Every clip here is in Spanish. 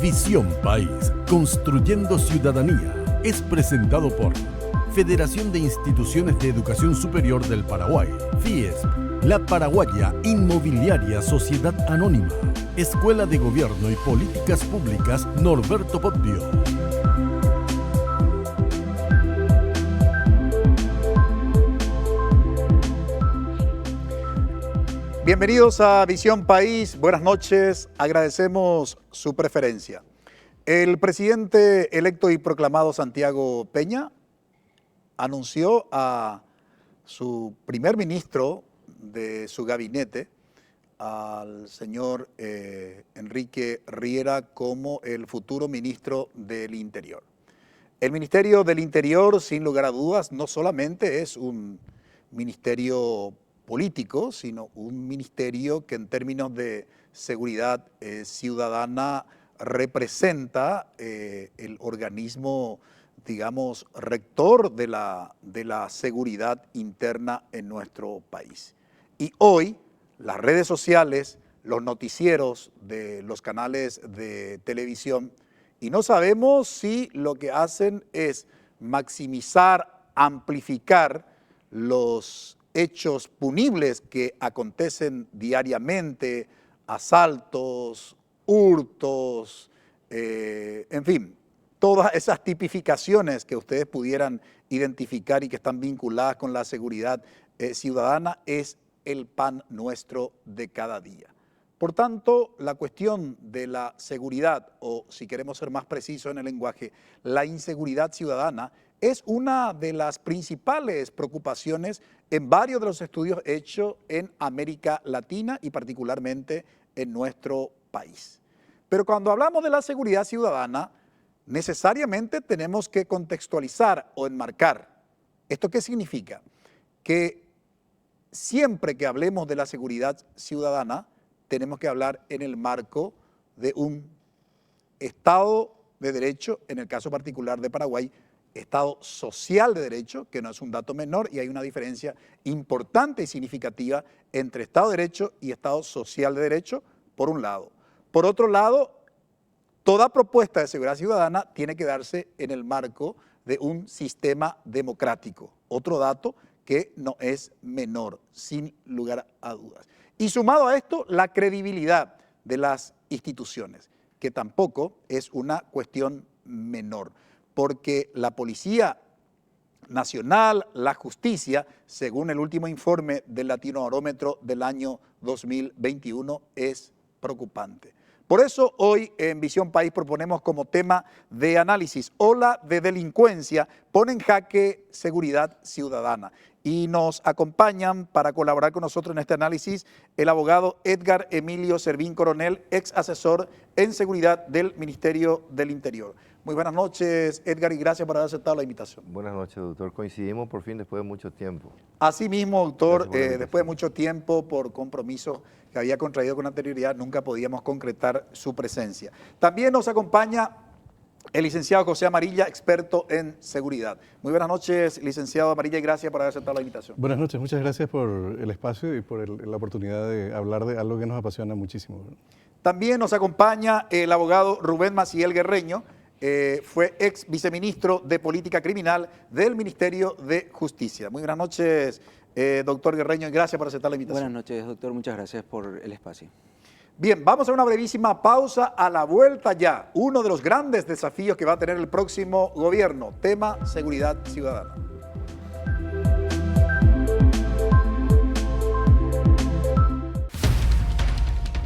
Visión País, construyendo ciudadanía, es presentado por Federación de Instituciones de Educación Superior del Paraguay, FIESP, La Paraguaya Inmobiliaria Sociedad Anónima, Escuela de Gobierno y Políticas Públicas Norberto Bobbio. Bienvenidos a Visión País, buenas noches, agradecemos su preferencia. El presidente electo y proclamado Santiago Peña anunció a su primer ministro de su gabinete, al señor Enrique Riera, como el futuro ministro del Interior. El Ministerio del Interior, sin lugar a dudas, no solamente es un ministerio político, sino un ministerio que en términos de seguridad ciudadana representa el organismo, digamos, rector de la seguridad interna en nuestro país. Y hoy las redes sociales, los noticieros de los canales de televisión, y no sabemos si lo que hacen es maximizar, amplificar los hechos punibles que acontecen diariamente, asaltos, hurtos, en fin, todas esas tipificaciones que ustedes pudieran identificar y que están vinculadas con la seguridad ciudadana, es el pan nuestro de cada día. Por tanto, la cuestión de la seguridad, o si queremos ser más precisos en el lenguaje, la inseguridad ciudadana, es una de las principales preocupaciones en varios de los estudios hechos en América Latina y particularmente en nuestro país. Pero cuando hablamos de la seguridad ciudadana, necesariamente tenemos que contextualizar o enmarcar. ¿Esto qué significa? Que siempre que hablemos de la seguridad ciudadana, tenemos que hablar en el marco de un Estado de Derecho, en el caso particular de Paraguay, Estado social de derecho, que no es un dato menor, y hay una diferencia importante y significativa entre Estado de Derecho y Estado social de derecho, por un lado. Por otro lado, toda propuesta de seguridad ciudadana tiene que darse en el marco de un sistema democrático. Otro dato que no es menor, sin lugar a dudas. Y sumado a esto, la credibilidad de las instituciones, que tampoco es una cuestión menor, porque la Policía Nacional, la justicia, según el último informe del Latinobarómetro del año 2021, es preocupante. Por eso hoy en Visión País proponemos como tema de análisis: ola de delincuencia pone en jaque seguridad ciudadana. Y nos acompañan para colaborar con nosotros en este análisis el abogado Edgar Emilio Servín Coronel, ex asesor en seguridad del Ministerio del Interior. Muy buenas noches, Edgar, y gracias por haber aceptado la invitación. Buenas noches, doctor. Coincidimos por fin después de mucho tiempo. Así mismo, doctor, después de mucho tiempo, por compromisos que había contraído con anterioridad, nunca podíamos concretar su presencia. También nos acompaña el licenciado José Amarilla, experto en seguridad. Muy buenas noches, licenciado Amarilla, y gracias por haber aceptado la invitación. Buenas noches, muchas gracias por el espacio y por la oportunidad de hablar de algo que nos apasiona muchísimo. También nos acompaña el abogado Rubén Maciel Guerreño, fue ex viceministro de Política Criminal del Ministerio de Justicia. Muy buenas noches, doctor Guerreño, y gracias por aceptar la invitación. Buenas noches, doctor, muchas gracias por el espacio. Bien, vamos a una brevísima pausa. A la vuelta ya, uno de los grandes desafíos que va a tener el próximo gobierno, tema seguridad ciudadana.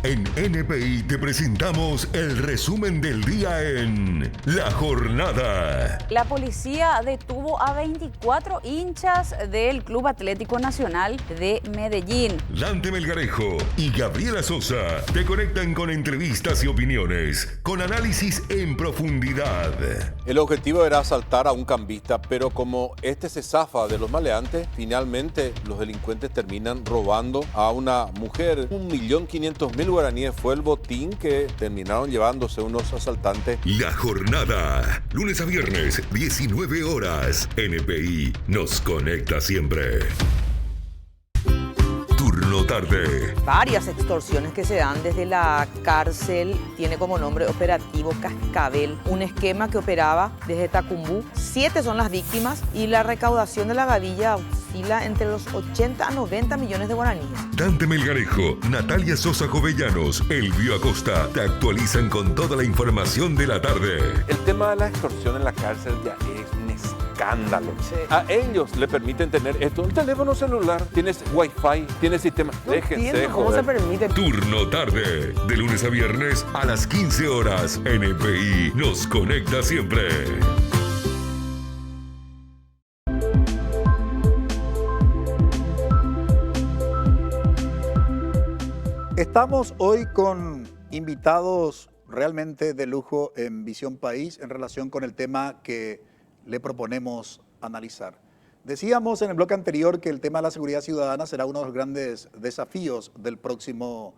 En NPI te presentamos el resumen del día en La Jornada. La policía detuvo a 24 hinchas del Club Atlético Nacional de Medellín. Dante Melgarejo y Gabriela Sosa te conectan con entrevistas y opiniones, con análisis en profundidad. El objetivo era asaltar a un cambista, pero como este se zafa de los maleantes, finalmente los delincuentes terminan robando a una mujer. 1.500.000 guaraníes fue el botín que terminaron llevándose unos asaltantes. La Jornada, lunes a viernes, 19 horas. NPI nos conecta siempre. Turno tarde. Varias extorsiones que se dan desde la cárcel, tiene como nombre Operativo Cascabel, un esquema que operaba desde Tacumbú. 7 son las víctimas y la recaudación de la gavilla oscila entre los 80 a 90 millones de guaraníes. Dante Melgarejo, Natalia Sosa Jovellanos, Elvio Acosta te actualizan con toda la información de la tarde. El tema de la extorsión en la cárcel ya es un escándalo. A ellos le permiten tener esto, el teléfono celular, tienes wifi, tienes sistema. Déjense ¿Cómo se joder. permite? Turno tarde, de lunes a viernes a las 15 horas. NPI nos conecta siempre. Estamos hoy con invitados realmente de lujo en Visión País en relación con el tema que le proponemos analizar. Decíamos en el bloque anterior que el tema de la seguridad ciudadana será uno de los grandes desafíos del próximo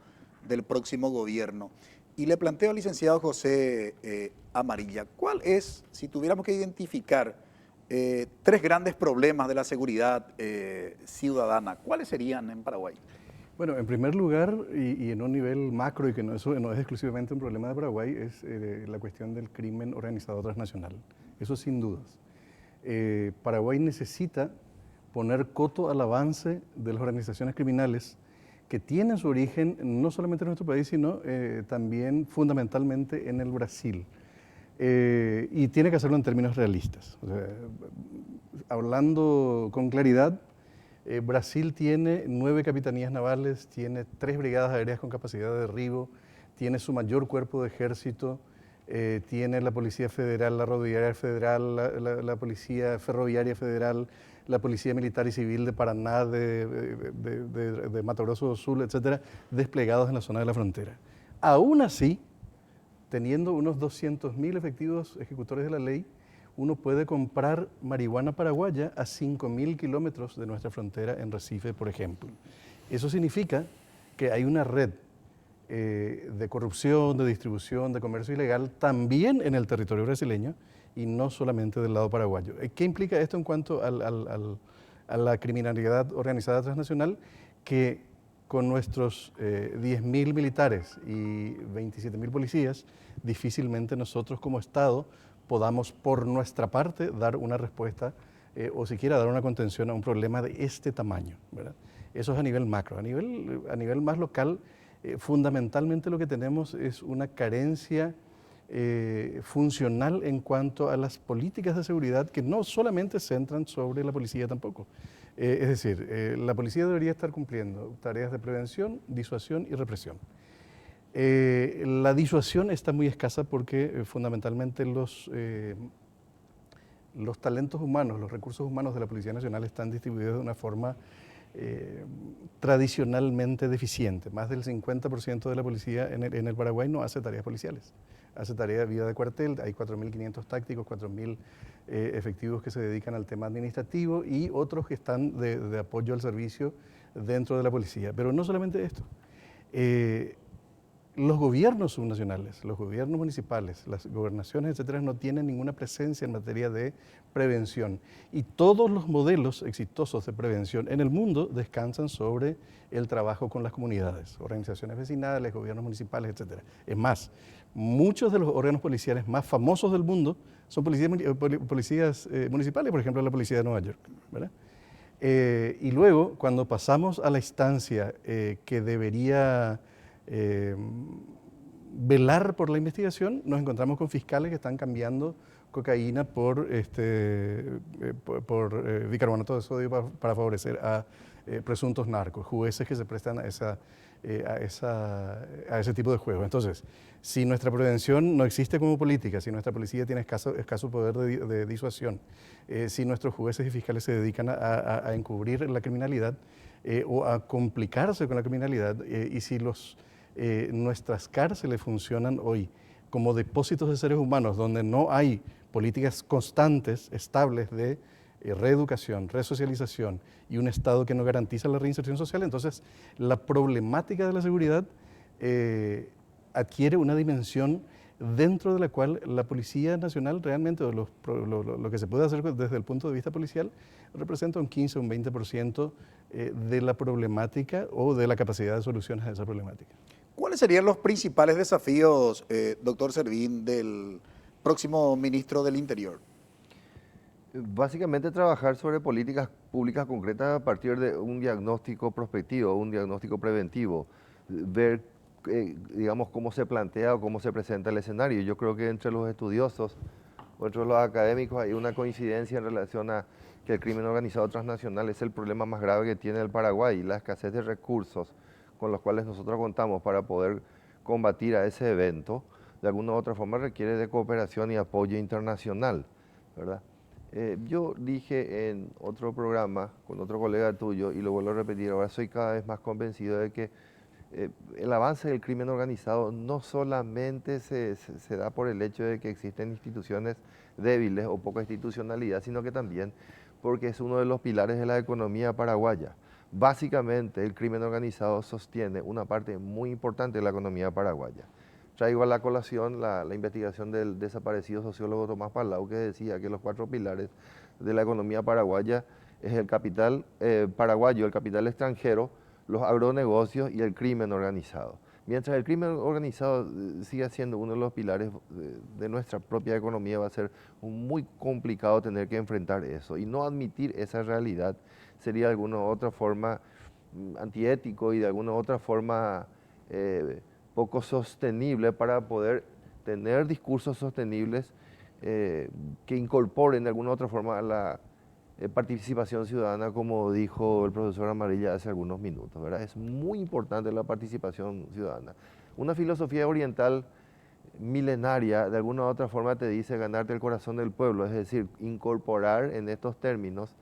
gobierno. Y le planteo al licenciado José Amarilla, ¿cuál es, si tuviéramos que identificar 3 grandes problemas de la seguridad ciudadana, cuáles serían en Paraguay? Bueno, en primer lugar, y en un nivel macro, y que eso no es exclusivamente un problema de Paraguay, es la cuestión del crimen organizado transnacional. Eso sin dudas. Paraguay necesita poner coto al avance de las organizaciones criminales que tienen su origen no solamente en nuestro país, sino también fundamentalmente en el Brasil. Y tiene que hacerlo en términos realistas. O sea, hablando con claridad, Brasil tiene 9 capitanías navales, tiene 3 brigadas aéreas con capacidad de derribo, tiene su mayor cuerpo de ejército, tiene la Policía Federal, la Rodoviaria Federal, la Policía Ferroviaria Federal, la Policía Militar y Civil de Paraná, de Mato Grosso do Sul, etcétera, desplegados en la zona de la frontera. Aún así, teniendo unos 200.000 efectivos ejecutores de la ley, uno puede comprar marihuana paraguaya a 5.000 kilómetros de nuestra frontera en Recife, por ejemplo. Eso significa que hay una red de corrupción, de distribución, de comercio ilegal, también en el territorio brasileño y no solamente del lado paraguayo. ¿Qué implica esto en cuanto a la criminalidad organizada transnacional? Que con nuestros 10.000 militares y 27.000 policías, difícilmente nosotros como Estado podamos por nuestra parte dar una respuesta o siquiera dar una contención a un problema de este tamaño, ¿verdad? Eso es a nivel macro. A nivel más local, fundamentalmente lo que tenemos es una carencia funcional en cuanto a las políticas de seguridad que no solamente se centran sobre la policía tampoco. Es decir, la policía debería estar cumpliendo tareas de prevención, disuasión y represión. La disuasión está muy escasa porque fundamentalmente los talentos humanos, los recursos humanos de la Policía Nacional están distribuidos de una forma tradicionalmente deficiente. Más del 50% de la policía en el Paraguay no hace tareas policiales, hace tareas de vida de cuartel. Hay 4.500 tácticos, 4.000 efectivos que se dedican al tema administrativo y otros que están de apoyo al servicio dentro de la policía. Pero no solamente esto. Los gobiernos subnacionales, los gobiernos municipales, las gobernaciones, etcétera, no tienen ninguna presencia en materia de prevención. Y todos los modelos exitosos de prevención en el mundo descansan sobre el trabajo con las comunidades, organizaciones vecinales, gobiernos municipales, etcétera. Es más, muchos de los órganos policiales más famosos del mundo son policías municipales, por ejemplo, la Policía de Nueva York, ¿verdad? Y luego, cuando pasamos a la instancia que debería velar por la investigación, nos encontramos con fiscales que están cambiando cocaína por bicarbonato de sodio para favorecer a presuntos narcos, jueces que se prestan a ese tipo de juegos. Entonces, si nuestra prevención no existe como política, si nuestra policía tiene escaso poder de disuasión, si nuestros jueces y fiscales se dedican a encubrir la criminalidad o a complicarse con la criminalidad, y si nuestras cárceles funcionan hoy como depósitos de seres humanos donde no hay políticas constantes, estables de reeducación, resocialización y un Estado que no garantiza la reinserción social, entonces la problemática de la seguridad adquiere una dimensión dentro de la cual la Policía Nacional realmente, o lo que se puede hacer desde el punto de vista policial, representa un 15 o un 20% de la problemática o de la capacidad de soluciones a esa problemática. ¿Cuáles serían los principales desafíos, doctor Servín, del próximo ministro del Interior? Básicamente trabajar sobre políticas públicas concretas a partir de un diagnóstico prospectivo, un diagnóstico preventivo, ver, digamos, cómo se plantea o cómo se presenta el escenario. Yo creo que entre los estudiosos o entre los académicos hay una coincidencia en relación a que el crimen organizado transnacional es el problema más grave que tiene el Paraguay y la escasez de recursos con los cuales nosotros contamos para poder combatir a ese evento, de alguna u otra forma requiere de cooperación y apoyo internacional, ¿verdad? Yo dije en otro programa con otro colega tuyo, y lo vuelvo a repetir, ahora soy cada vez más convencido de que el avance del crimen organizado no solamente se da por el hecho de que existen instituciones débiles o poca institucionalidad, sino que también porque es uno de los pilares de la economía paraguaya. Básicamente el crimen organizado sostiene una parte muy importante de la economía paraguaya. Traigo a la colación la investigación del desaparecido sociólogo Tomás Palau, que decía que los 4 pilares de la economía paraguaya es el capital paraguayo, el capital extranjero, los agronegocios y el crimen organizado. Mientras el crimen organizado siga siendo uno de los pilares de nuestra propia economía, va a ser muy complicado tener que enfrentar eso. Y no admitir esa realidad sería de alguna u otra forma antiético y de alguna u otra forma poco sostenible para poder tener discursos sostenibles que incorporen de alguna u otra forma a la participación ciudadana, como dijo el profesor Amarilla hace algunos minutos, ¿verdad? Es muy importante la participación ciudadana. Una filosofía oriental milenaria de alguna u otra forma te dice ganarte el corazón del pueblo, es decir, incorporar en estos términos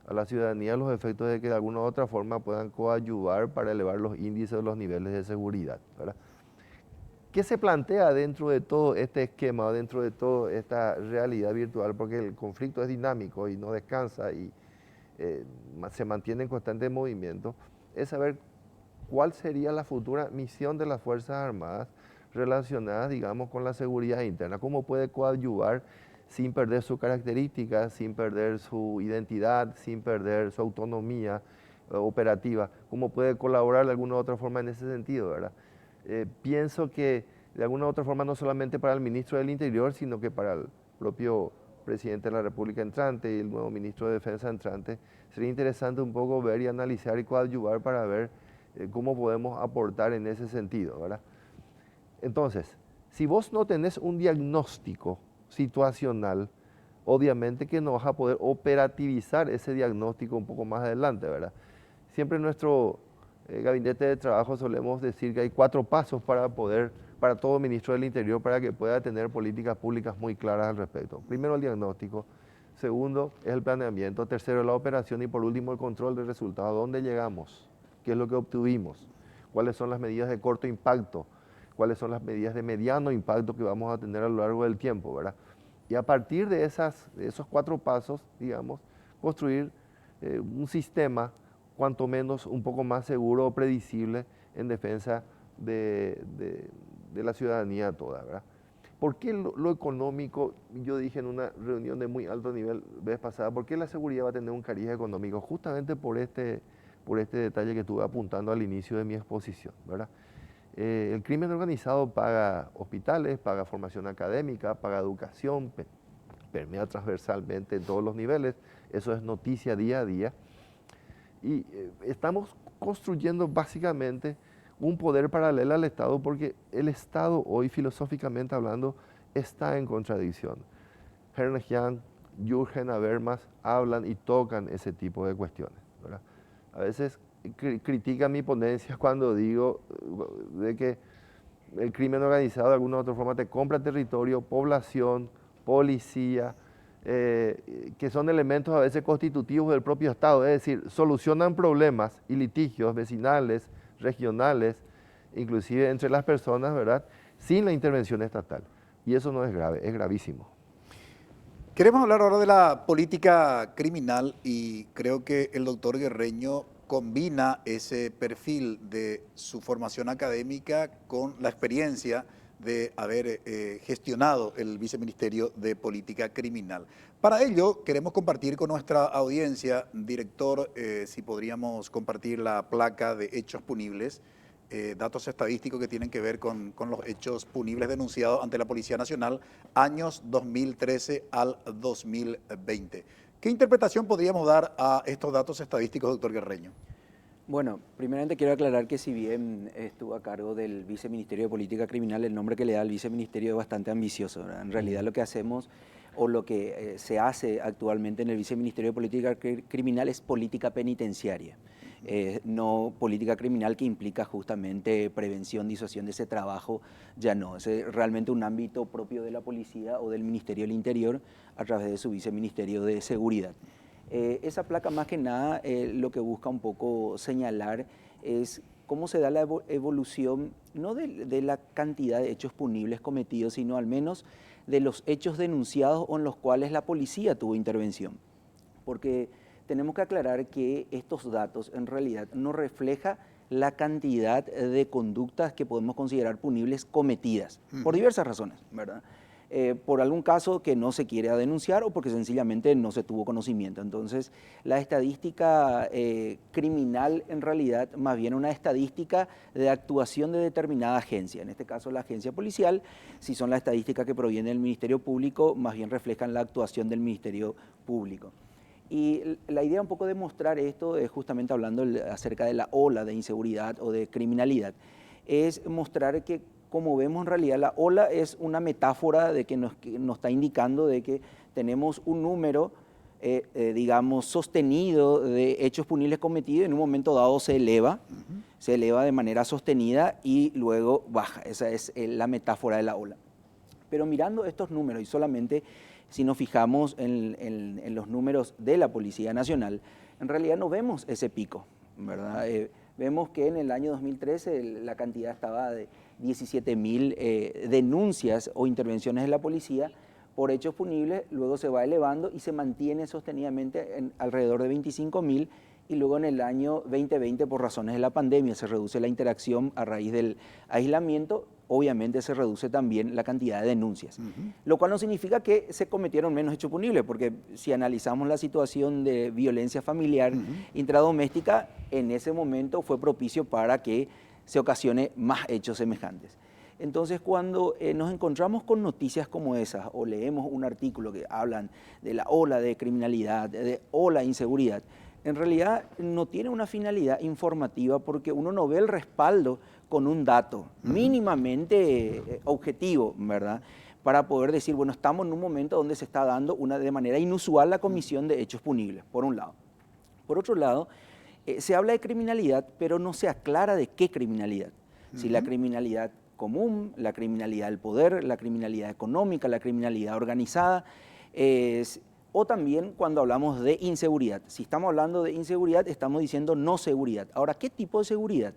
a la ciudadanía los efectos de que de alguna u otra forma puedan coadyuvar para elevar los índices o los niveles de seguridad, ¿verdad? ¿Qué se plantea dentro de todo este esquema, dentro de toda esta realidad virtual? Porque el conflicto es dinámico y no descansa y se mantiene en constante movimiento. Es saber cuál sería la futura misión de las Fuerzas Armadas relacionadas, digamos, con la seguridad interna. Cómo puede coadyuvar sin perder sus características, sin perder su identidad, sin perder su autonomía operativa. Cómo puede colaborar de alguna u otra forma en ese sentido, ¿verdad? Pienso que de alguna u otra forma no solamente para el ministro del Interior, sino que para el propio presidente de la República entrante y el nuevo ministro de Defensa entrante, sería interesante un poco ver y analizar y coadyuvar para ver cómo podemos aportar en ese sentido, ¿verdad? Entonces, si vos no tenés un diagnóstico situacional, obviamente que no vas a poder operativizar ese diagnóstico un poco más adelante, ¿verdad? Siempre en nuestro gabinete de trabajo solemos decir que hay 4 pasos para todo ministro del Interior para que pueda tener políticas públicas muy claras al respecto. Primero el diagnóstico, segundo es el planeamiento, tercero la operación y por último el control del resultado. ¿Dónde llegamos? ¿Qué es lo que obtuvimos? ¿Cuáles son las medidas de corto impacto? ¿Cuáles son las medidas de mediano impacto que vamos a tener a lo largo del tiempo, ¿verdad? Y a partir de esos 4 pasos, digamos, construir un sistema cuanto menos un poco más seguro o predecible en defensa de la ciudadanía toda, ¿verdad? ¿Por qué lo económico? Yo dije en una reunión de muy alto nivel vez pasada, ¿por qué la seguridad va a tener un cariz económico? Justamente por este detalle que estuve apuntando al inicio de mi exposición, ¿verdad? El crimen organizado paga hospitales, paga formación académica, paga educación, permea transversalmente en todos los niveles, eso es noticia día a día. Y estamos construyendo básicamente un poder paralelo al Estado porque el Estado hoy, filosóficamente hablando, está en contradicción. Ernst Young, Jürgen Habermas hablan y tocan ese tipo de cuestiones, ¿verdad? A veces critican mi ponencia cuando digo de que el crimen organizado de alguna u otra forma te compra territorio, población, policía, que son elementos a veces constitutivos del propio Estado, es decir, solucionan problemas y litigios vecinales, regionales, inclusive entre las personas, ¿verdad?, sin la intervención estatal. Y eso no es grave, es gravísimo. Queremos hablar ahora de la política criminal y creo que el doctor Guerreño combina ese perfil de su formación académica con la experiencia de haber gestionado el Viceministerio de Política Criminal. Para ello, queremos compartir con nuestra audiencia, director, si podríamos compartir la placa de hechos punibles, datos estadísticos que tienen que ver con los hechos punibles denunciados ante la Policía Nacional, años 2013 al 2020. ¿Qué interpretación podríamos dar a estos datos estadísticos, doctor Guerreño? Bueno, primeramente quiero aclarar que si bien estuvo a cargo del Viceministerio de Política Criminal, el nombre que le da al Viceministerio es bastante ambicioso, ¿verdad? En realidad lo que hacemos o lo que se hace actualmente en el Viceministerio de Política Criminal es política penitenciaria. No política criminal que implica justamente prevención, disuasión de ese trabajo, ya no. Es realmente un ámbito propio de la policía o del Ministerio del Interior a través de su Viceministerio de Seguridad. Esa placa más que nada lo que busca un poco señalar es cómo se da la evolución, no de la cantidad de hechos punibles cometidos, sino al menos de los hechos denunciados o en los cuales la policía tuvo intervención. Porque tenemos que aclarar que estos datos en realidad no reflejan la cantidad de conductas que podemos considerar punibles cometidas, por diversas razones, ¿verdad? Por algún caso que no se quiere denunciar o porque sencillamente no se tuvo conocimiento. Entonces, la estadística criminal en realidad más bien una estadística de actuación de determinada agencia. En este caso, la agencia policial, si son las estadísticas que provienen del Ministerio Público, más bien reflejan la actuación del Ministerio Público. Y la idea un poco de mostrar esto es justamente hablando acerca de la ola de inseguridad o de criminalidad, es mostrar que, como vemos en realidad, la ola es una metáfora de que nos está indicando de que tenemos un número, digamos, sostenido de hechos punibles cometidos, en un momento dado se eleva de manera sostenida y luego baja. Esa es la metáfora de la ola. Pero mirando estos números y solamente si nos fijamos en los números de la Policía Nacional, en realidad no vemos ese pico, ¿verdad? Vemos que en el año 2013 la cantidad estaba de 17.000 denuncias o intervenciones de la policía por hechos punibles, luego se va elevando y se mantiene sostenidamente en alrededor de 25.000, y luego en el año 2020, por razones de la pandemia, se reduce la interacción a raíz del aislamiento, obviamente se reduce también la cantidad de denuncias, lo cual no significa que se cometieron menos hechos punibles, porque si analizamos la situación de violencia familiar intradoméstica, en ese momento fue propicio para que se ocasione más hechos semejantes. Entonces, cuando nos encontramos con noticias como esas o leemos un artículo que hablan de la ola de criminalidad, de ola de inseguridad, en realidad no tiene una finalidad informativa porque uno no ve el respaldo con un dato mínimamente objetivo, ¿verdad? Para poder decir, bueno, estamos en un momento donde se está dando de manera inusual la comisión de hechos punibles, por un lado. Por otro lado, se habla de criminalidad, pero no se aclara de qué criminalidad. Si la criminalidad común, la criminalidad del poder, la criminalidad económica, la criminalidad organizada, o también cuando hablamos de inseguridad. Si estamos hablando de inseguridad, estamos diciendo no seguridad. Ahora, ¿qué tipo de seguridad?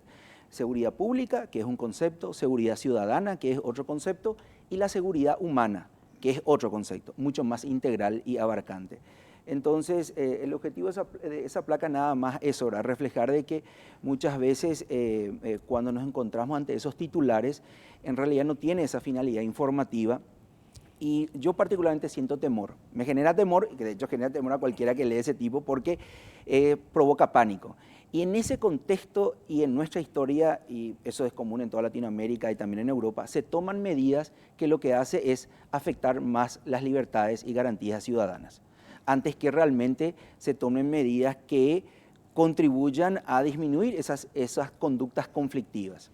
Seguridad pública, que es un concepto, seguridad ciudadana, que es otro concepto, y la seguridad humana, que es otro concepto, mucho más integral y abarcante. Entonces, el objetivo de esa placa nada más es reflejar de que muchas veces cuando nos encontramos ante esos titulares, en realidad no tiene esa finalidad informativa. Y yo particularmente siento temor. Me genera temor, que de hecho genera temor a cualquiera que lee ese tipo, porque provoca pánico. Y en ese contexto y en nuestra historia, y eso es común en toda Latinoamérica y también en Europa, se toman medidas que lo que hace es afectar más las libertades y garantías ciudadanas, antes que realmente se tomen medidas que contribuyan a disminuir esas conductas conflictivas.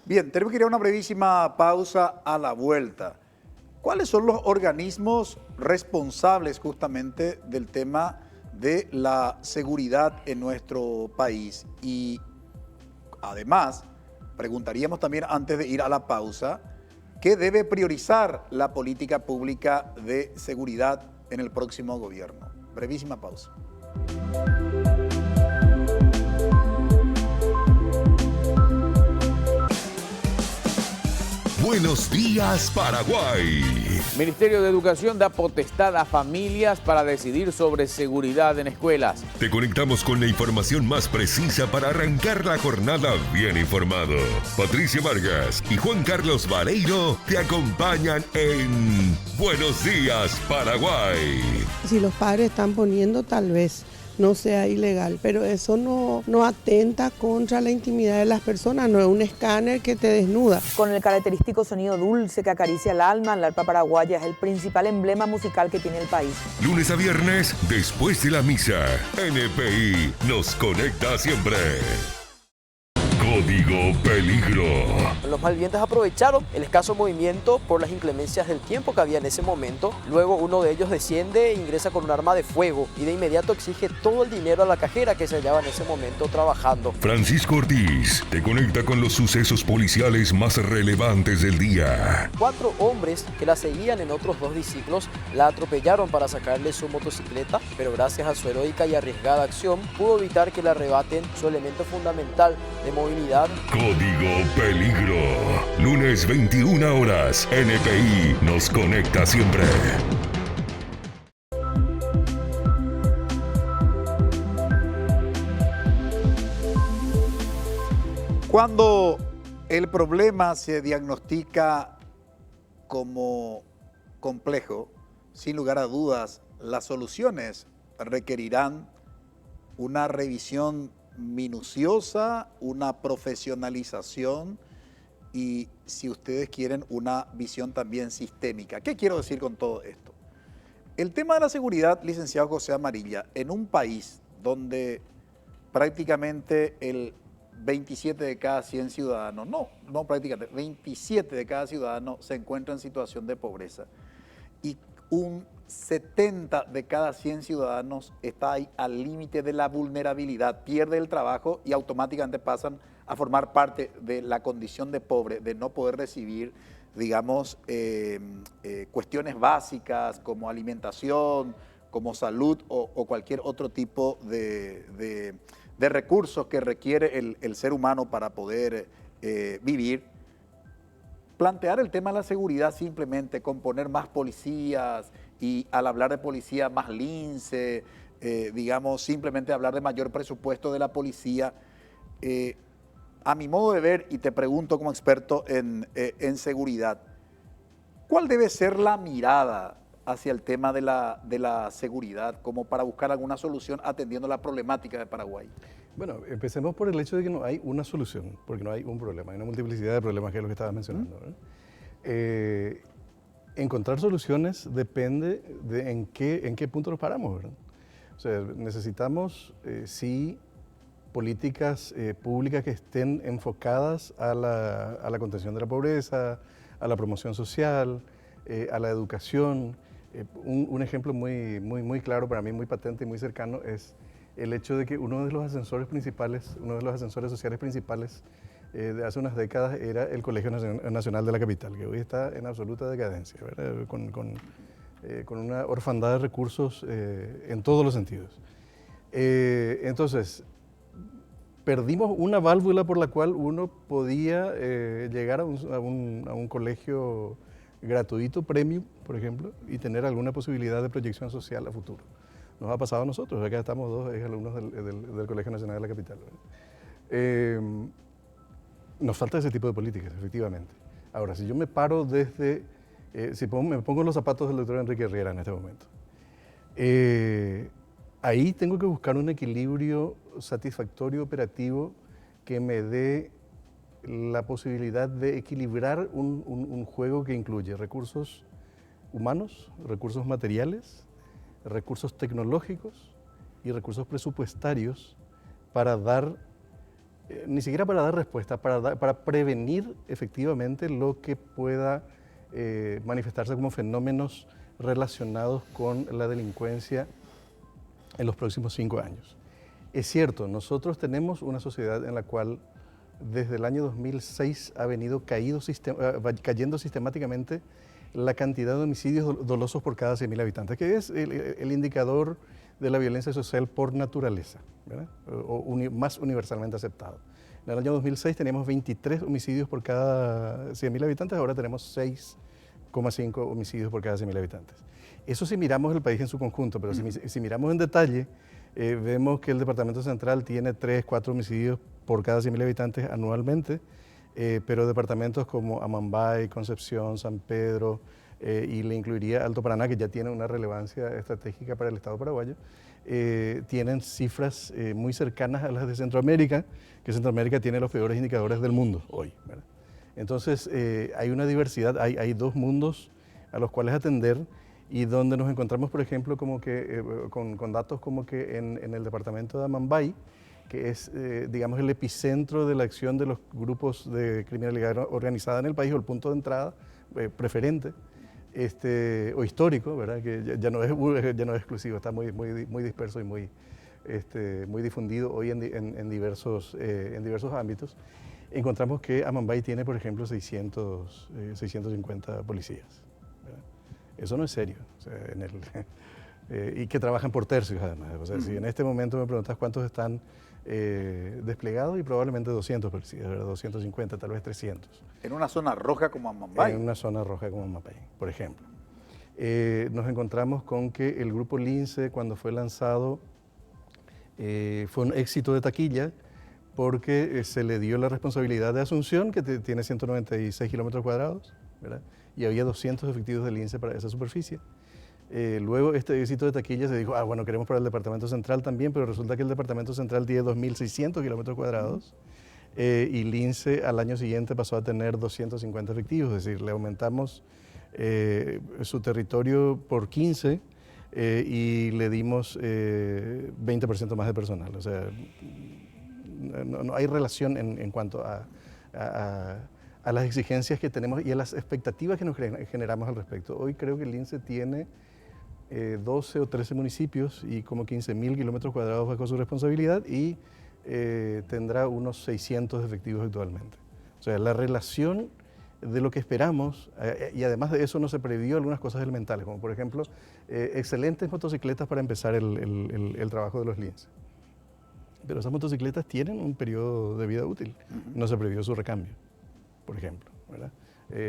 Bien, tenemos que ir a una brevísima pausa. A la vuelta, ¿cuáles son los organismos responsables justamente del tema de la seguridad en nuestro país? Y además, preguntaríamos también antes de ir a la pausa, ¿qué debe priorizar la política pública de seguridad en el próximo gobierno? Brevísima pausa. Buenos Días Paraguay. Ministerio de Educación da potestad a familias para decidir sobre seguridad en escuelas. Te conectamos con la información más precisa para arrancar la jornada bien informado. Patricia Vargas y Juan Carlos Vareiro te acompañan en Buenos Días Paraguay. Si los padres están poniendo, tal vez no sea ilegal, pero eso no atenta contra la intimidad de las personas, no es un escáner que te desnuda. Con el característico sonido dulce que acaricia el alma, la arpa paraguaya es el principal emblema musical que tiene el país. Lunes a viernes, después de la misa, NPI nos conecta siempre. Código Peligro. Los malvivientes aprovecharon el escaso movimiento por las inclemencias del tiempo que había en ese momento. Luego uno de ellos desciende e ingresa con un arma de fuego y de inmediato exige todo el dinero a la cajera que se hallaba en ese momento trabajando. Francisco Ortiz te conecta con los sucesos policiales más relevantes del día. 4 hombres que la seguían en otros 2 discípulos la atropellaron para sacarle su motocicleta, pero gracias a su heroica y arriesgada acción pudo evitar que le arrebaten su elemento fundamental de movilidad. Código Peligro. Lunes 21 horas. NPI nos conecta siempre. Cuando el problema se diagnostica como complejo, sin lugar a dudas, las soluciones requerirán una revisión minuciosa, una profesionalización y, si ustedes quieren, una visión también sistémica. ¿Qué quiero decir con todo esto? El tema de la seguridad, licenciado José Amarilla, en un país donde prácticamente el 27 de cada 100 ciudadanos, no prácticamente, 27 de cada ciudadano se encuentra en situación de pobreza y un 70 de cada 100 ciudadanos está ahí al límite de la vulnerabilidad, pierde el trabajo y automáticamente pasan a formar parte de la condición de pobre, de no poder recibir, digamos, cuestiones básicas como alimentación, como salud o cualquier otro tipo de recursos que requiere el ser humano para poder vivir. Plantear el tema de la seguridad simplemente con poner más policías y al hablar de policía más lince, digamos, simplemente hablar de mayor presupuesto de la policía, a mi modo de ver, y te pregunto como experto en seguridad, ¿cuál debe ser la mirada hacia el tema de la seguridad como para buscar alguna solución atendiendo la problemática de Paraguay? Bueno, empecemos por el hecho de que no hay una solución, porque no hay un problema, hay una multiplicidad de problemas, que es lo que estabas mencionando. Encontrar soluciones depende de en qué punto nos paramos, ¿verdad? O sea, necesitamos, sí, políticas públicas que estén enfocadas a la contención de la pobreza, a la promoción social, a la educación. Un ejemplo muy claro para mí, muy patente y muy cercano es el hecho de que uno de los ascensores sociales principales de hace unas décadas era el Colegio Nacional de la Capital, que hoy está en absoluta decadencia, ¿verdad? Con una orfandad de recursos en todos los sentidos. Entonces, perdimos una válvula por la cual uno podía llegar a un colegio gratuito, premium, por ejemplo, y tener alguna posibilidad de proyección social a futuro. Nos ha pasado a nosotros, acá estamos 2 alumnos del Colegio Nacional de la Capital. Nos falta ese tipo de políticas, efectivamente. Ahora, si yo me paro desde, me pongo en los zapatos del doctor Enrique Riera en este momento, ahí tengo que buscar un equilibrio satisfactorio, operativo, que me dé la posibilidad de equilibrar un juego que incluye recursos humanos, recursos materiales, recursos tecnológicos y recursos presupuestarios para dar, ni siquiera para dar respuesta, para prevenir efectivamente lo que pueda manifestarse como fenómenos relacionados con la delincuencia en los próximos 5 años. Es cierto, nosotros tenemos una sociedad en la cual desde el año 2006 ha venido cayendo sistemáticamente la cantidad de homicidios dolosos por cada 100.000 habitantes, que es el indicador de la violencia social por naturaleza, ¿verdad? O más universalmente aceptado. En el año 2006 teníamos 23 homicidios por cada 100.000 habitantes, ahora tenemos 6,5 homicidios por cada 100.000 habitantes. Eso si miramos el país en su conjunto, pero si miramos en detalle, vemos que el Departamento Central tiene 3, 4 homicidios por cada 100.000 habitantes anualmente, pero departamentos como Amambay, Concepción, San Pedro, y le incluiría Alto Paraná, que ya tiene una relevancia estratégica para el Estado paraguayo, tienen cifras muy cercanas a las de Centroamérica, que Centroamérica tiene los peores indicadores del mundo hoy, ¿verdad? Entonces hay una diversidad, hay dos mundos a los cuales atender y donde nos encontramos, por ejemplo, como que, con datos como que en el departamento de Amambay, que es, digamos, el epicentro de la acción de los grupos de criminalidad organizada en el país, o el punto de entrada preferente, o histórico, ¿verdad? Que ya no es exclusivo, está muy disperso y muy difundido hoy en diversos ámbitos. Encontramos que Amambay tiene, por ejemplo, 650 policías, ¿verdad? Eso no es serio, o sea, y que trabajan por tercios además. O sea, si en este momento me preguntas cuántos están desplegados, y probablemente 200 policías, ¿verdad? 250, tal vez 300. ¿En una zona roja como Amambay? En una zona roja como Amambay, por ejemplo. Nos encontramos con que el grupo Lince, cuando fue lanzado, fue un éxito de taquilla, porque se le dio la responsabilidad de Asunción, que tiene 196 kilómetros cuadrados, ¿verdad? Y había 200 efectivos del Lince para esa superficie. Luego este éxito de taquilla se dijo, bueno, queremos para el Departamento Central también, pero resulta que el Departamento Central tiene 2.600 kilómetros cuadrados y Lince al año siguiente pasó a tener 250 efectivos, es decir, le aumentamos su territorio por 15 y le dimos 20% más de personal. O sea, no hay relación en cuanto a las exigencias que tenemos y a las expectativas que nos generamos al respecto. Hoy creo que el Lince tiene 12 o 13 municipios y como 15.000 kilómetros cuadrados bajo su responsabilidad y tendrá unos 600 efectivos actualmente. O sea, la relación de lo que esperamos, y además de eso no se previó algunas cosas elementales, como por ejemplo, excelentes motocicletas para empezar el trabajo de los Lince. Pero esas motocicletas tienen un periodo de vida útil. No se previó su recambio, por ejemplo, ¿verdad?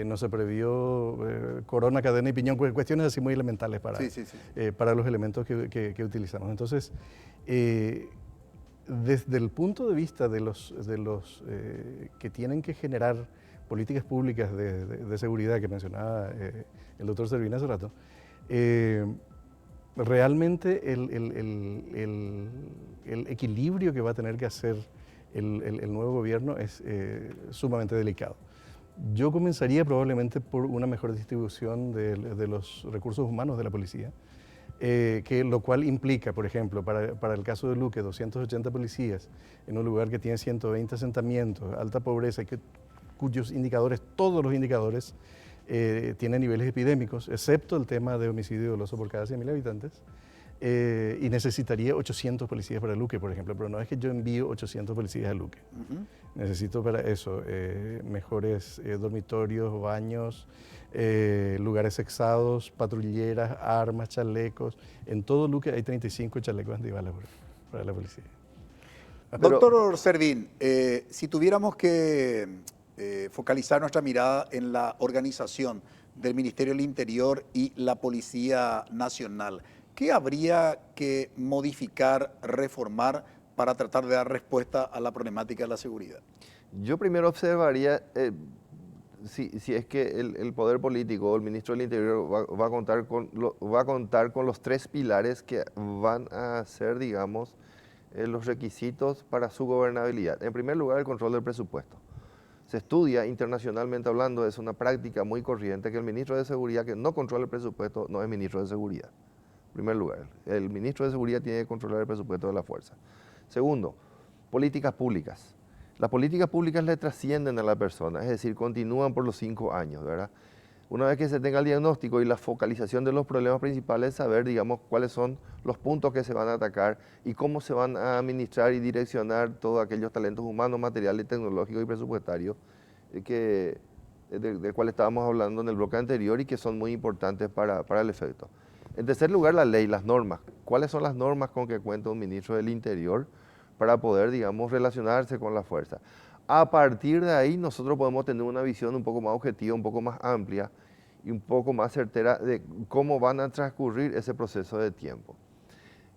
No se previó corona, cadena y piñón, cuestiones así muy elementales para los elementos que utilizamos. Entonces, desde el punto de vista de los que tienen que generar políticas públicas de seguridad que mencionaba el doctor Servini hace rato, realmente el equilibrio que va a tener que hacer el nuevo gobierno es sumamente delicado. Yo comenzaría probablemente por una mejor distribución de los recursos humanos de la policía, lo cual implica, por ejemplo, para el caso de Luque, 280 policías en un lugar que tiene 120 asentamientos, alta pobreza, cuyos indicadores, todos los indicadores, tienen niveles epidémicos, excepto el tema de homicidio doloso por cada 100.000 habitantes, y necesitaría 800 policías para Luque, por ejemplo, pero no es que yo envío 800 policías a Luque. Necesito para eso mejores dormitorios, baños, lugares sexados, patrulleras, armas, chalecos. En todo Luque hay 35 chalecos antibalas para la policía. Doctor Servín, si tuviéramos que focalizar nuestra mirada en la organización del Ministerio del Interior y la Policía Nacional, ¿qué habría que modificar, reformar para tratar de dar respuesta a la problemática de la seguridad? Yo primero observaría si es que el poder político o el ministro del Interior va a contar con los 3 pilares que van a ser, digamos, los requisitos para su gobernabilidad. En primer lugar, el control del presupuesto. Se estudia internacionalmente hablando, es una práctica muy corriente que el ministro de Seguridad que no controla el presupuesto no es ministro de Seguridad. En primer lugar, el ministro de Seguridad tiene que controlar el presupuesto de la fuerza. Segundo, políticas públicas. Las políticas públicas le trascienden a la persona, es decir, continúan por los 5 años, ¿verdad? Una vez que se tenga el diagnóstico y la focalización de los problemas principales, saber, digamos, cuáles son los puntos que se van a atacar y cómo se van a administrar y direccionar todos aquellos talentos humanos, materiales, tecnológicos y presupuestarios del cual estábamos hablando en el bloque anterior y que son muy importantes para el efecto. En tercer lugar, la ley, las normas. ¿Cuáles son las normas con que cuenta un ministro del Interior para poder, digamos, relacionarse con la fuerza? A partir de ahí nosotros podemos tener una visión un poco más objetiva, un poco más amplia y un poco más certera de cómo van a transcurrir ese proceso de tiempo.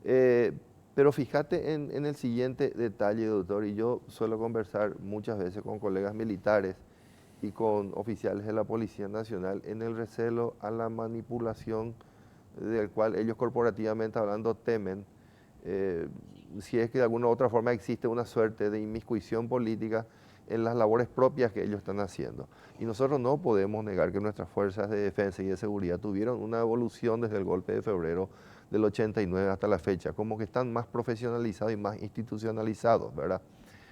Pero fíjate en el siguiente detalle, doctor, y yo suelo conversar muchas veces con colegas militares y con oficiales de la Policía Nacional en el recelo a la manipulación del cual ellos corporativamente hablando temen, si es que de alguna u otra forma existe una suerte de inmiscuición política en las labores propias que ellos están haciendo. Y nosotros no podemos negar que nuestras fuerzas de defensa y de seguridad tuvieron una evolución desde el golpe de febrero del 89 hasta la fecha, como que están más profesionalizados y más institucionalizados, ¿verdad?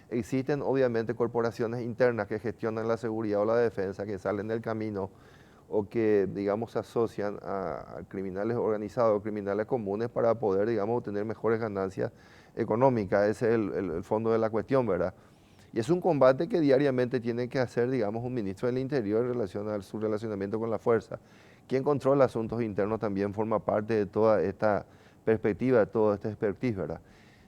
Existen obviamente corporaciones internas que gestionan la seguridad o la defensa, que salen del camino o que, digamos, se asocian a criminales organizados o criminales comunes para poder, digamos, obtener mejores ganancias económicas. Ese es el fondo de la cuestión, ¿verdad? Y es un combate que diariamente tiene que hacer, digamos, un ministro del Interior en relación a su relacionamiento con la fuerza. Quien controla asuntos internos también forma parte de toda esta perspectiva, de todo este expertise, ¿verdad?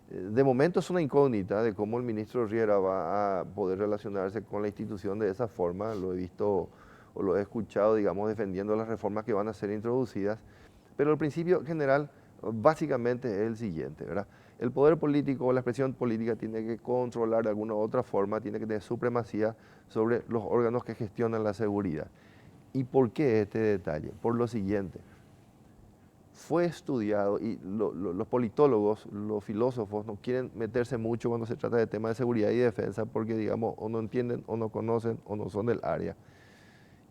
De momento es una incógnita de cómo el ministro Riera va a poder relacionarse con la institución de esa forma. Lo he visto o lo he escuchado, digamos, defendiendo las reformas que van a ser introducidas. Pero el principio general básicamente es el siguiente, ¿verdad? El poder político o la expresión política tiene que controlar de alguna u otra forma, tiene que tener supremacía sobre los órganos que gestionan la seguridad. ¿Y por qué este detalle? Por lo siguiente. Fue estudiado y los politólogos, los filósofos no quieren meterse mucho cuando se trata de temas de seguridad y defensa porque, digamos, o no entienden o no conocen o no son del área.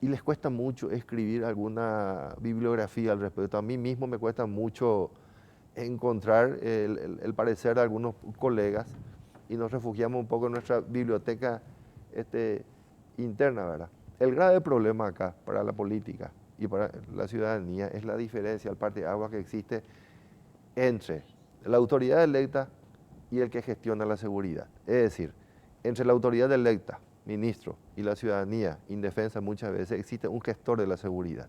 Y les cuesta mucho escribir alguna bibliografía al respecto. A mí mismo me cuesta mucho encontrar el parecer de algunos colegas y nos refugiamos un poco en nuestra biblioteca interna, ¿verdad? El grave problema acá para la política y para la ciudadanía es la diferencia, el parteaguas que existe entre la autoridad electa y el que gestiona la seguridad. Es decir, entre la autoridad electa, ministro, y la ciudadanía indefensa muchas veces existe un gestor de la seguridad,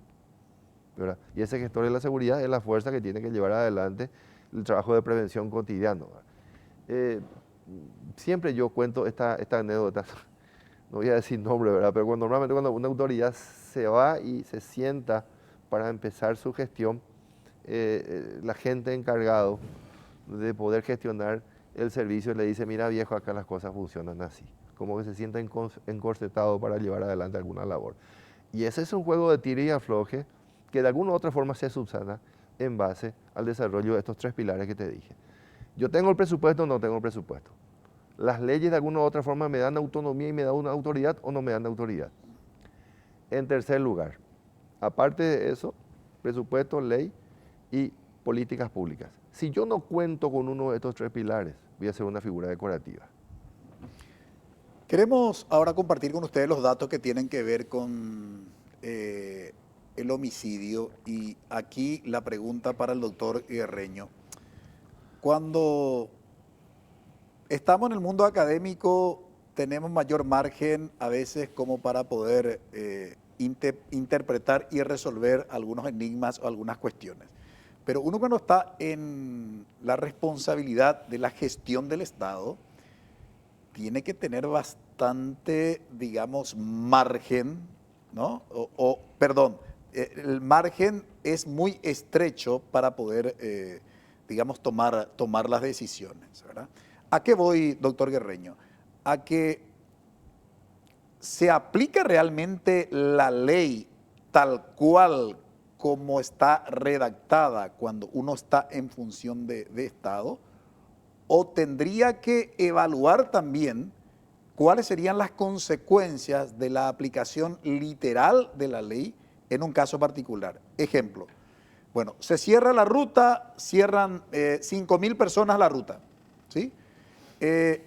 ¿verdad? Y ese gestor de la seguridad es la fuerza que tiene que llevar adelante el trabajo de prevención cotidiano. Siempre yo cuento esta anécdota, no voy a decir nombre, ¿verdad? Pero normalmente cuando una autoridad se va y se sienta para empezar su gestión, la gente encargado de poder gestionar el servicio le dice, mira viejo, acá las cosas funcionan así, como que se sienta encorsetado para llevar adelante alguna labor. Y ese es un juego de tira y afloje que de alguna u otra forma se subsana en base al desarrollo de estos tres pilares que te dije. Yo tengo el presupuesto o no tengo el presupuesto. Las leyes de alguna u otra forma me dan autonomía y me dan una autoridad o no me dan autoridad. En tercer lugar, aparte de eso, presupuesto, ley y políticas públicas. Si yo no cuento con uno de estos tres pilares, voy a ser una figura decorativa. Queremos ahora compartir con ustedes los datos que tienen que ver con el homicidio y aquí la pregunta para el doctor Guerreño. Cuando estamos en el mundo académico tenemos mayor margen a veces como para poder interpretar y resolver algunos enigmas o algunas cuestiones. Pero uno cuando está en la responsabilidad de la gestión del Estado, tiene que tener bastante, digamos, margen, ¿no? Perdón, el margen es muy estrecho para poder, digamos, tomar las decisiones, ¿verdad? ¿A qué voy, doctor Guerreño? A que se aplica realmente la ley tal cual como está redactada cuando uno está en función de Estado, o tendría que evaluar también cuáles serían las consecuencias de la aplicación literal de la ley en un caso particular. Ejemplo, bueno, se cierra la ruta, cierran 5.000 personas la ruta, ¿sí?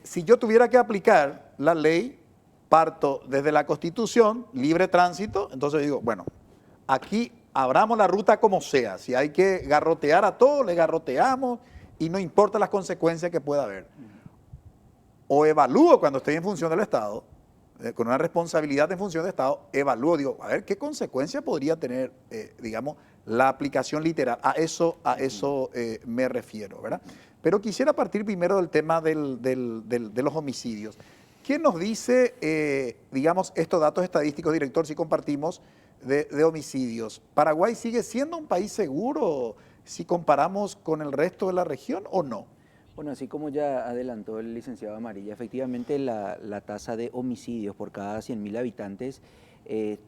Si yo tuviera que aplicar la ley, parto desde la Constitución, libre tránsito, entonces digo, bueno, aquí abramos la ruta como sea, si hay que garrotear a todos, le garroteamos y no importa las consecuencias que pueda haber. O evalúo cuando estoy en función del Estado, con una responsabilidad en función del Estado, evalúo, digo, a ver, ¿qué consecuencia podría tener, digamos, la aplicación literal? A eso me refiero, ¿verdad? Pero quisiera partir primero del tema de los homicidios. ¿Qué nos dice, digamos, estos datos estadísticos, director, si compartimos, de homicidios? ¿Paraguay sigue siendo un país seguro si comparamos con el resto de la región o no? Bueno, así como ya adelantó el licenciado Amarilla, efectivamente la tasa de homicidios por cada 100.000 habitantes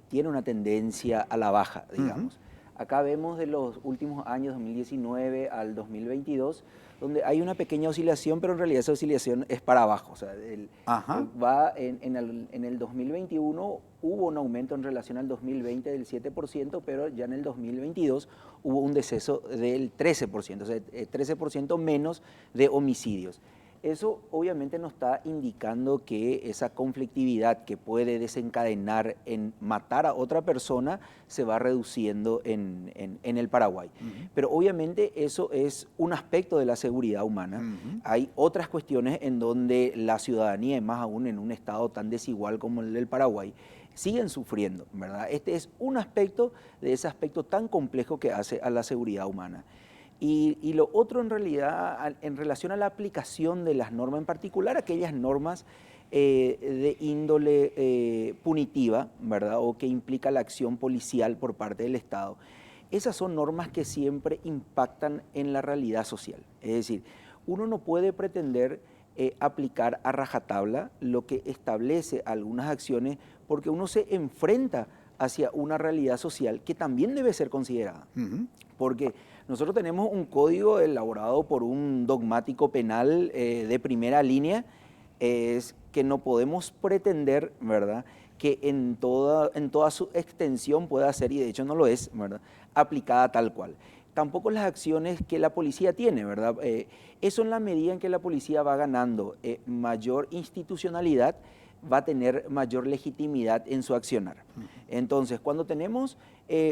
tiene una tendencia a la baja, digamos. Acá vemos de los últimos años, 2019 al 2022, donde hay una pequeña oscilación, pero en realidad esa oscilación es para abajo. O sea, va en el 2021 hubo un aumento en relación al 2020 del 7%, pero ya en el 2022 hubo un deceso del 13%, o sea, 13% menos de homicidios. Eso obviamente nos está indicando que esa conflictividad que puede desencadenar en matar a otra persona se va reduciendo en el Paraguay. Pero obviamente eso es un aspecto de la seguridad humana. Hay otras cuestiones en donde la ciudadanía, y más aún en un estado tan desigual como el del Paraguay, siguen sufriendo, ¿verdad? Este es un aspecto de ese aspecto tan complejo que hace a la seguridad humana. Y lo otro en realidad, en relación a la aplicación de las normas, en particular aquellas normas de índole punitiva, ¿verdad? O que implica la acción policial por parte del Estado. Esas son normas que siempre impactan en la realidad social. Es decir, uno no puede pretender aplicar a rajatabla lo que establece algunas acciones porque uno se enfrenta hacia una realidad social que también debe ser considerada. Porque nosotros tenemos un código elaborado por un dogmático penal de primera línea, es que no podemos pretender, ¿verdad?, que en toda su extensión pueda ser, y de hecho no lo es, ¿verdad?, aplicada tal cual. Tampoco las acciones que la policía tiene, ¿verdad? Eso en la medida en que la policía va ganando mayor institucionalidad, va a tener mayor legitimidad en su accionar. Entonces, cuando tenemos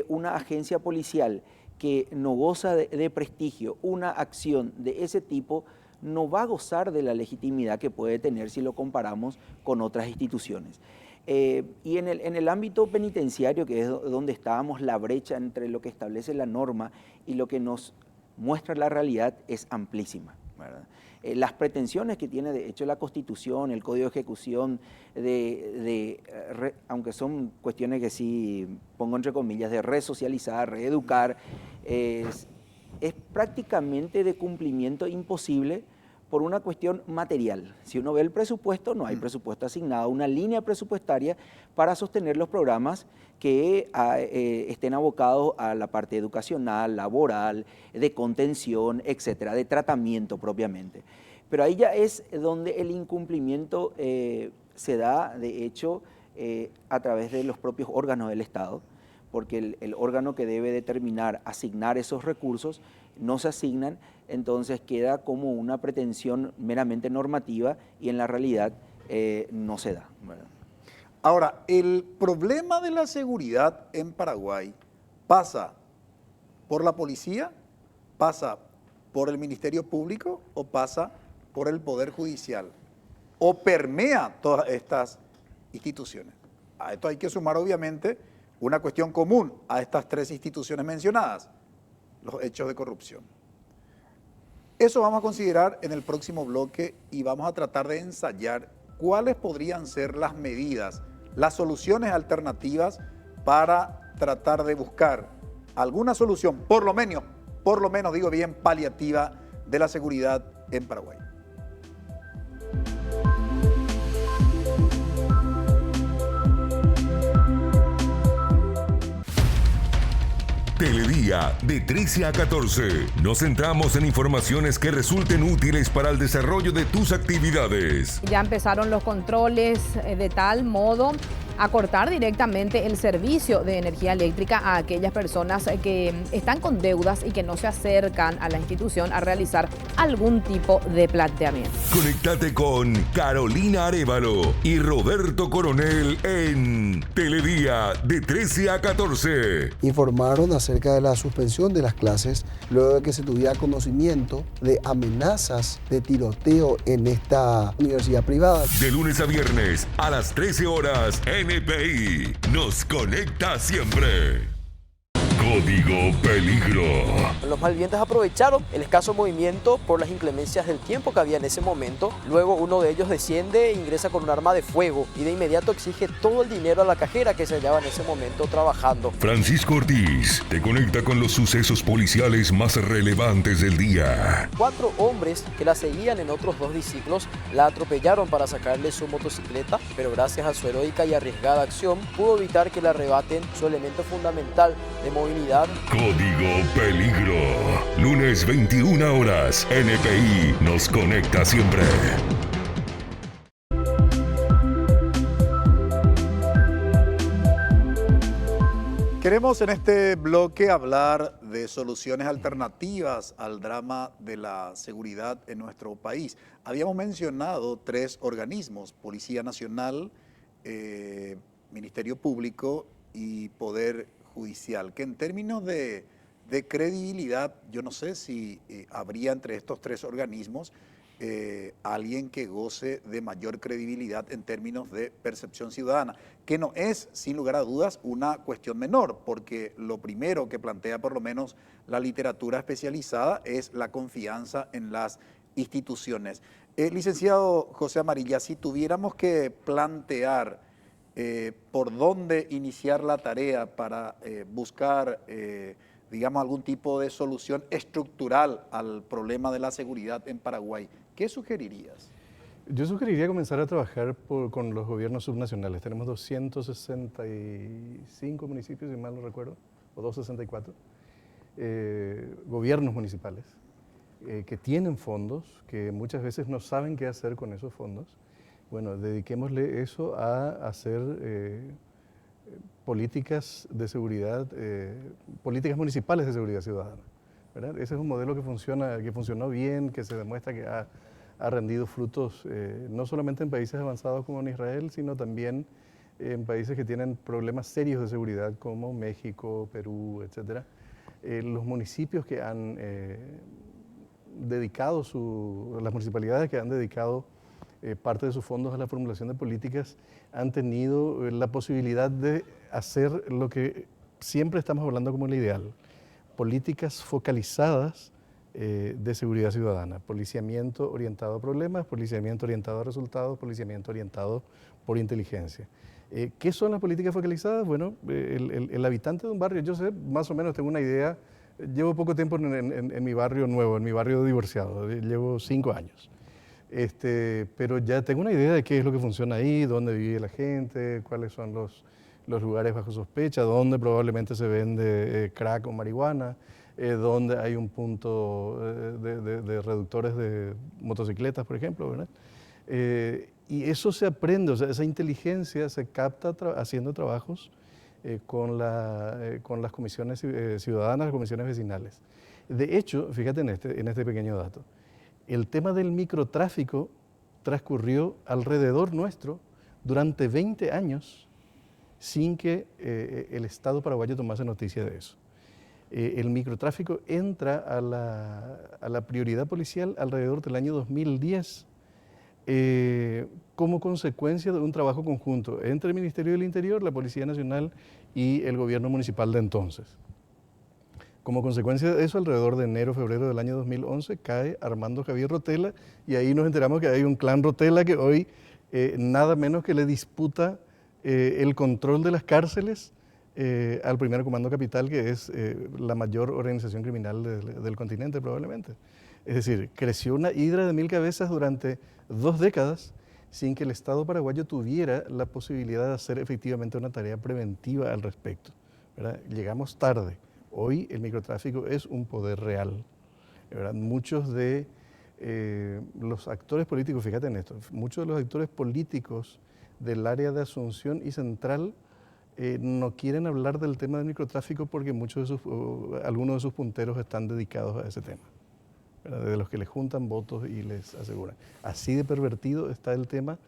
una agencia policial que no goza de prestigio, una acción de ese tipo no va a gozar de la legitimidad que puede tener si lo comparamos con otras instituciones. Y en el ámbito penitenciario, que es donde estábamos, la brecha entre lo que establece la norma y lo que nos muestra la realidad es amplísima, ¿verdad? Las pretensiones que tiene de hecho la Constitución, el Código de Ejecución, aunque son cuestiones que sí pongo entre comillas, de resocializar, reeducar, es prácticamente de cumplimiento imposible por una cuestión material. Si uno ve el presupuesto, no hay presupuesto asignado, una línea presupuestaria para sostener los programas que estén abocados a la parte educacional, laboral, de contención, etcétera, de tratamiento propiamente. Pero ahí ya es donde el incumplimiento se da, de hecho, a través de los propios órganos del Estado, porque el órgano que debe determinar, asignar esos recursos, no se asignan, entonces queda como una pretensión meramente normativa y en la realidad no se da, ¿verdad? Ahora, el problema de la seguridad en Paraguay pasa por la policía, pasa por el Ministerio Público o pasa por el Poder Judicial o permea todas estas instituciones. A esto hay que sumar obviamente una cuestión común a estas tres instituciones mencionadas, los hechos de corrupción. Eso vamos a considerar en el próximo bloque y vamos a tratar de ensayar cuáles podrían ser las medidas, las soluciones alternativas para tratar de buscar alguna solución, por lo menos digo bien, paliativa de la seguridad en Paraguay. Teledía de 13 a 14. Nos centramos en informaciones que resulten útiles para el desarrollo de tus actividades. Ya empezaron los controles de tal modo a cortar directamente el servicio de energía eléctrica a aquellas personas que están con deudas y que no se acercan a la institución a realizar algún tipo de planteamiento. Conéctate con Carolina Arévalo y Roberto Coronel en Teledía de 13 a 14. Informaron acerca de la suspensión de las clases luego de que se tuviera conocimiento de amenazas de tiroteo en esta universidad privada. De lunes a viernes a las 13 horas, NPI nos conecta siempre. Código Peligro. Los malvivientes aprovecharon el escaso movimiento por las inclemencias del tiempo que había en ese momento. Luego uno de ellos desciende e ingresa con un arma de fuego y de inmediato exige todo el dinero a la cajera que se hallaba en ese momento trabajando. Francisco Ortiz te conecta con los sucesos policiales más relevantes del día. 4 hombres que la seguían en otros 2 biciclos la atropellaron para sacarle su motocicleta, pero gracias a su heroica y arriesgada acción pudo evitar que le arrebaten su elemento fundamental de movilidad. Código Peligro. Lunes 21 horas. NPI nos conecta siempre. Queremos en este bloque hablar de soluciones alternativas al drama de la seguridad en nuestro país. Habíamos mencionado 3 organismos: Policía Nacional, Ministerio Público y Poder Judicial, que en términos de credibilidad, yo no sé si habría entre estos 3 organismos alguien que goce de mayor credibilidad en términos de percepción ciudadana, que no es, sin lugar a dudas, una cuestión menor, porque lo primero que plantea por lo menos la literatura especializada es la confianza en las instituciones. Licenciado José Amarilla, si tuviéramos que plantear por dónde iniciar la tarea para buscar digamos, algún tipo de solución estructural al problema de la seguridad en Paraguay, ¿qué sugerirías? Yo sugeriría comenzar a trabajar con los gobiernos subnacionales. Tenemos 265 municipios, si mal no recuerdo, o 264, gobiernos municipales que tienen fondos, que muchas veces no saben qué hacer con esos fondos. Bueno, dediquémosle eso a hacer políticas de seguridad, políticas municipales de seguridad ciudadana, ¿verdad? Ese es un modelo que funcionó bien, que se demuestra que ha rendido frutos no solamente en países avanzados como en Israel, sino también en países que tienen problemas serios de seguridad como México, Perú, etc. Los municipios que han dedicado las municipalidades que han dedicado parte de sus fondos a la formulación de políticas han tenido la posibilidad de hacer lo que siempre estamos hablando como el ideal: políticas focalizadas de seguridad ciudadana, policiamiento orientado a problemas, policiamiento orientado a resultados, policiamiento orientado por inteligencia. ¿Qué son las políticas focalizadas? Bueno, el habitante de un barrio, yo sé, más o menos tengo una idea, llevo poco tiempo en mi barrio nuevo, en mi barrio divorciado, llevo 5 años. Pero ya tengo una idea de qué es lo que funciona ahí, dónde vive la gente, cuáles son los lugares bajo sospecha, dónde probablemente se vende crack o marihuana, dónde hay un punto de reductores de motocicletas, por ejemplo, ¿verdad? Y eso se aprende, o sea, esa inteligencia se capta haciendo trabajos con las comisiones ciudadanas, las comisiones vecinales. De hecho, fíjate en este pequeño dato, el tema del microtráfico transcurrió alrededor nuestro durante 20 años sin que el Estado paraguayo tomase noticia de eso. El microtráfico entra a la prioridad policial alrededor del año 2010 como consecuencia de un trabajo conjunto entre el Ministerio del Interior, la Policía Nacional y el gobierno municipal de entonces. Como consecuencia de eso, alrededor de enero, febrero del año 2011, cae Armando Javier Rotella y ahí nos enteramos que hay un clan Rotella que hoy nada menos que le disputa el control de las cárceles al Primer Comando Capital, que es la mayor organización criminal del continente probablemente. Es decir, creció una hidra de 1000 cabezas durante 2 décadas sin que el Estado paraguayo tuviera la posibilidad de hacer efectivamente una tarea preventiva al respecto, ¿verdad? Llegamos tarde. Hoy el microtráfico es un poder real, ¿verdad? Muchos de los actores políticos, fíjate en esto, muchos de los actores políticos del área de Asunción y Central no quieren hablar del tema del microtráfico porque algunos de sus punteros están dedicados a ese tema, ¿verdad? De los que les juntan votos y les aseguran. Así de pervertido está el tema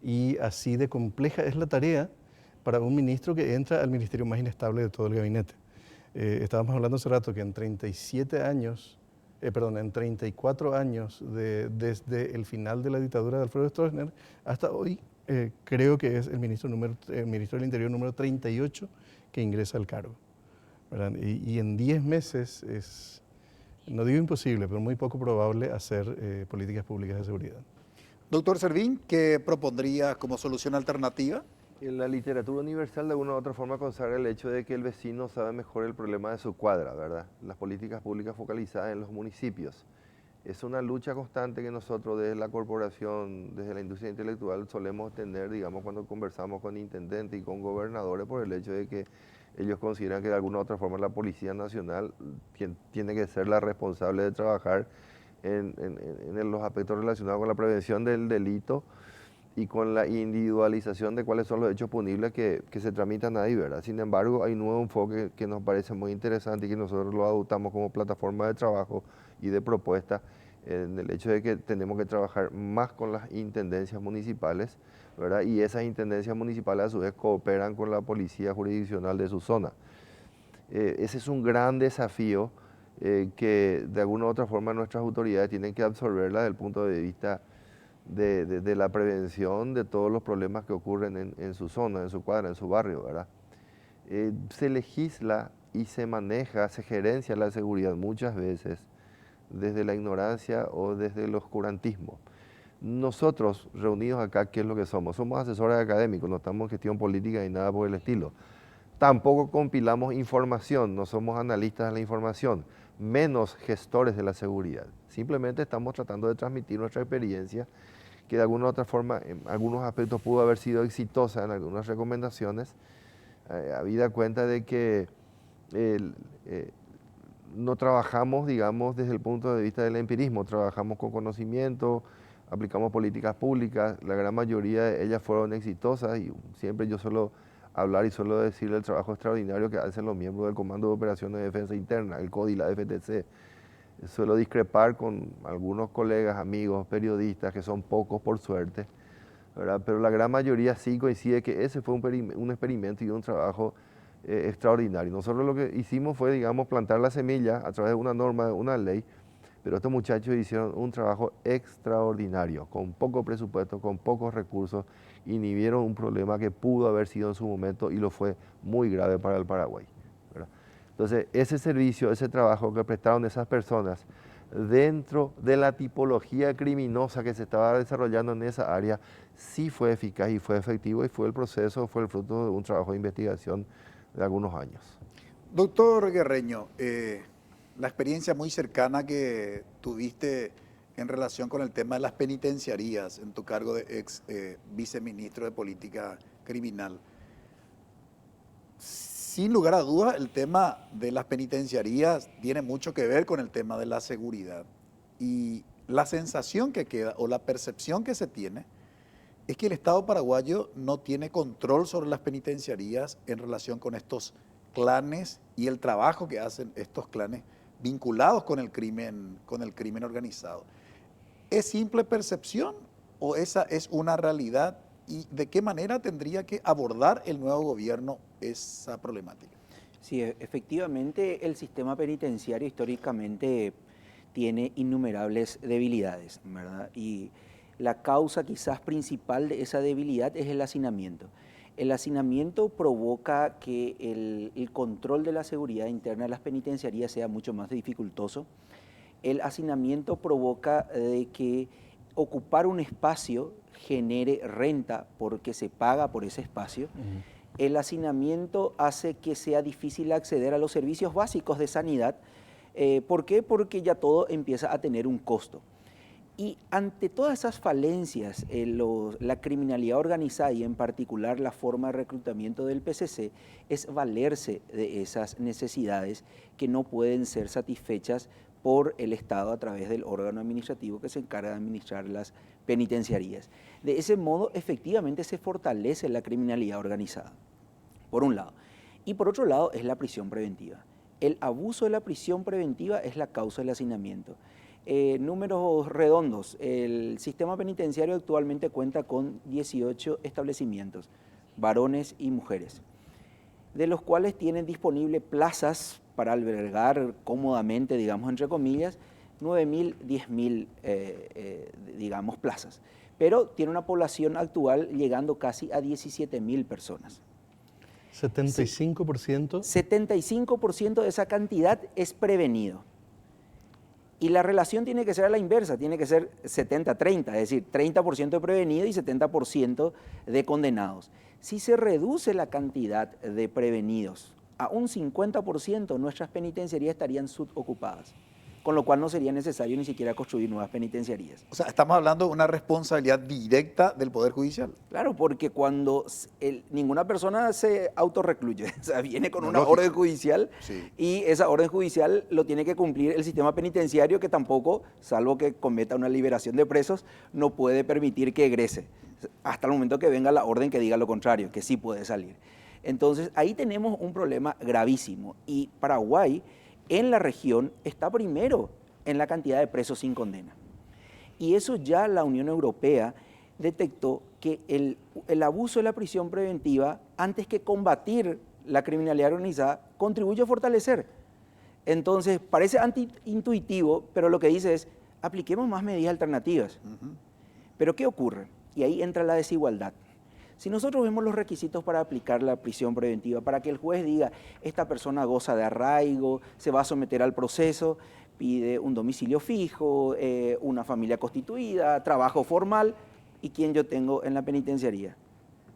y así de compleja es la tarea para un ministro que entra al ministerio más inestable de todo el gabinete. Estábamos hablando hace rato que en 34 años desde el final de la dictadura de Alfredo Stroessner hasta hoy, creo que es el ministro del Interior número 38 que ingresa al cargo. ¿verdad? Y en 10 meses es, no digo imposible, pero muy poco probable hacer políticas públicas de seguridad. Doctor Servín, ¿qué propondría como solución alternativa? En la literatura universal de alguna u otra forma consagra el hecho de que el vecino sabe mejor el problema de su cuadra, ¿verdad? Las políticas públicas focalizadas en los municipios. Es una lucha constante que nosotros desde la corporación, desde la industria intelectual, solemos tener, digamos, cuando conversamos con intendentes y con gobernadores, por el hecho de que ellos consideran que de alguna u otra forma la Policía Nacional tiene que ser la responsable de trabajar en los aspectos relacionados con la prevención del delito y con la individualización de cuáles son los hechos punibles que se tramitan ahí, ¿verdad? Sin embargo, hay un nuevo enfoque que nos parece muy interesante y que nosotros lo adoptamos como plataforma de trabajo y de propuesta, en el hecho de que tenemos que trabajar más con las intendencias municipales, ¿verdad? Y esas intendencias municipales a su vez cooperan con la policía jurisdiccional de su zona. Ese es un gran desafío que de alguna u otra forma nuestras autoridades tienen que absorberla desde el punto de vista de la prevención de todos los problemas que ocurren en su zona, en su cuadra, en su barrio, ¿verdad? Se legisla y se maneja, se gerencia la seguridad muchas veces desde la ignorancia o desde el oscurantismo. Nosotros, reunidos acá, ¿qué es lo que somos? Somos asesores académicos, no estamos en gestión política ni nada por el estilo. Tampoco compilamos información, no somos analistas de la información, menos gestores de la seguridad. Simplemente estamos tratando de transmitir nuestra experiencia, que de alguna u otra forma, en algunos aspectos pudo haber sido exitosa en algunas recomendaciones, habida cuenta de que no trabajamos, digamos, desde el punto de vista del empirismo, trabajamos con conocimiento, aplicamos políticas públicas, la gran mayoría de ellas fueron exitosas y siempre yo suelo hablar y suelo decir el trabajo extraordinario que hacen los miembros del Comando de Operaciones de Defensa Interna, el CODI y la FTC. Suelo discrepar con algunos colegas, amigos, periodistas, que son pocos por suerte, ¿verdad? Pero la gran mayoría sí coincide que ese fue un experimento y un trabajo extraordinario. Nosotros lo que hicimos fue, digamos, plantar la semilla a través de una norma, de una ley, pero estos muchachos hicieron un trabajo extraordinario, con poco presupuesto, con pocos recursos, inhibieron un problema que pudo haber sido en su momento y lo fue muy grave para el Paraguay, ¿verdad? Entonces, ese servicio, ese trabajo que prestaron esas personas dentro de la tipología criminosa que se estaba desarrollando en esa área, sí fue eficaz y fue efectivo y fue el proceso, fue el fruto de un trabajo de investigación de algunos años. Doctor Guerreño, la experiencia muy cercana que tuviste en relación con el tema de las penitenciarías en tu cargo de ex viceministro de Política Criminal. Sin lugar a dudas, el tema de las penitenciarías tiene mucho que ver con el tema de la seguridad. Y la sensación que queda o la percepción que se tiene es que el Estado paraguayo no tiene control sobre las penitenciarías en relación con estos clanes y el trabajo que hacen estos clanes vinculados con el crimen organizado. ¿Es simple percepción o esa es una realidad? ¿Y de qué manera tendría que abordar el nuevo gobierno esa problemática? Sí, efectivamente el sistema penitenciario históricamente tiene innumerables debilidades, ¿verdad? Y la causa quizás principal de esa debilidad es el hacinamiento. El hacinamiento provoca que el control de la seguridad interna de las penitenciarías sea mucho más dificultoso. El hacinamiento provoca de que ocupar un espacio genere renta porque se paga por ese espacio. El hacinamiento hace que sea difícil acceder a los servicios básicos de sanidad. ¿Por qué? Porque ya todo empieza a tener un costo. Y ante todas esas falencias, la criminalidad organizada y en particular la forma de reclutamiento del PCC es valerse de esas necesidades que no pueden ser satisfechas por el Estado a través del órgano administrativo que se encarga de administrar las penitenciarías. De ese modo, efectivamente, se fortalece la criminalidad organizada, por un lado. Y por otro lado, es la prisión preventiva. El abuso de la prisión preventiva es la causa del hacinamiento. Números redondos, el sistema penitenciario actualmente cuenta con 18 establecimientos, varones y mujeres, de los cuales tienen disponibles plazas para albergar cómodamente, digamos, entre comillas, 9.000, 10.000, digamos, plazas. Pero tiene una población actual llegando casi a 17.000 personas. 75%. 75% de esa cantidad es prevenido. Y la relación tiene que ser a la inversa, tiene que ser 70-30, es decir, 30% de prevenido y 70% de condenados. Si se reduce la cantidad de prevenidos a un 50%, nuestras penitenciarías estarían subocupadas, con lo cual no sería necesario ni siquiera construir nuevas penitenciarías. O sea, estamos hablando de una responsabilidad directa del Poder Judicial. Claro, porque cuando ninguna persona se autorrecluye, o sea, viene con una orden judicial y esa orden judicial lo tiene que cumplir el sistema penitenciario, que tampoco, salvo que cometa una liberación de presos, no puede permitir que egrese, hasta el momento que venga la orden que diga lo contrario, que sí puede salir. Entonces, ahí tenemos un problema gravísimo y Paraguay, en la región, está primero en la cantidad de presos sin condena. Y eso ya la Unión Europea detectó que el abuso de la prisión preventiva, antes que combatir la criminalidad organizada, contribuye a fortalecer. Entonces, parece antiintuitivo, pero lo que dice es, apliquemos más medidas alternativas. Pero ¿qué ocurre? Y ahí entra la desigualdad. Si nosotros vemos los requisitos para aplicar la prisión preventiva, para que el juez diga, esta persona goza de arraigo, se va a someter al proceso, pide un domicilio fijo, una familia constituida, trabajo formal, ¿y quién yo tengo en la penitenciaría?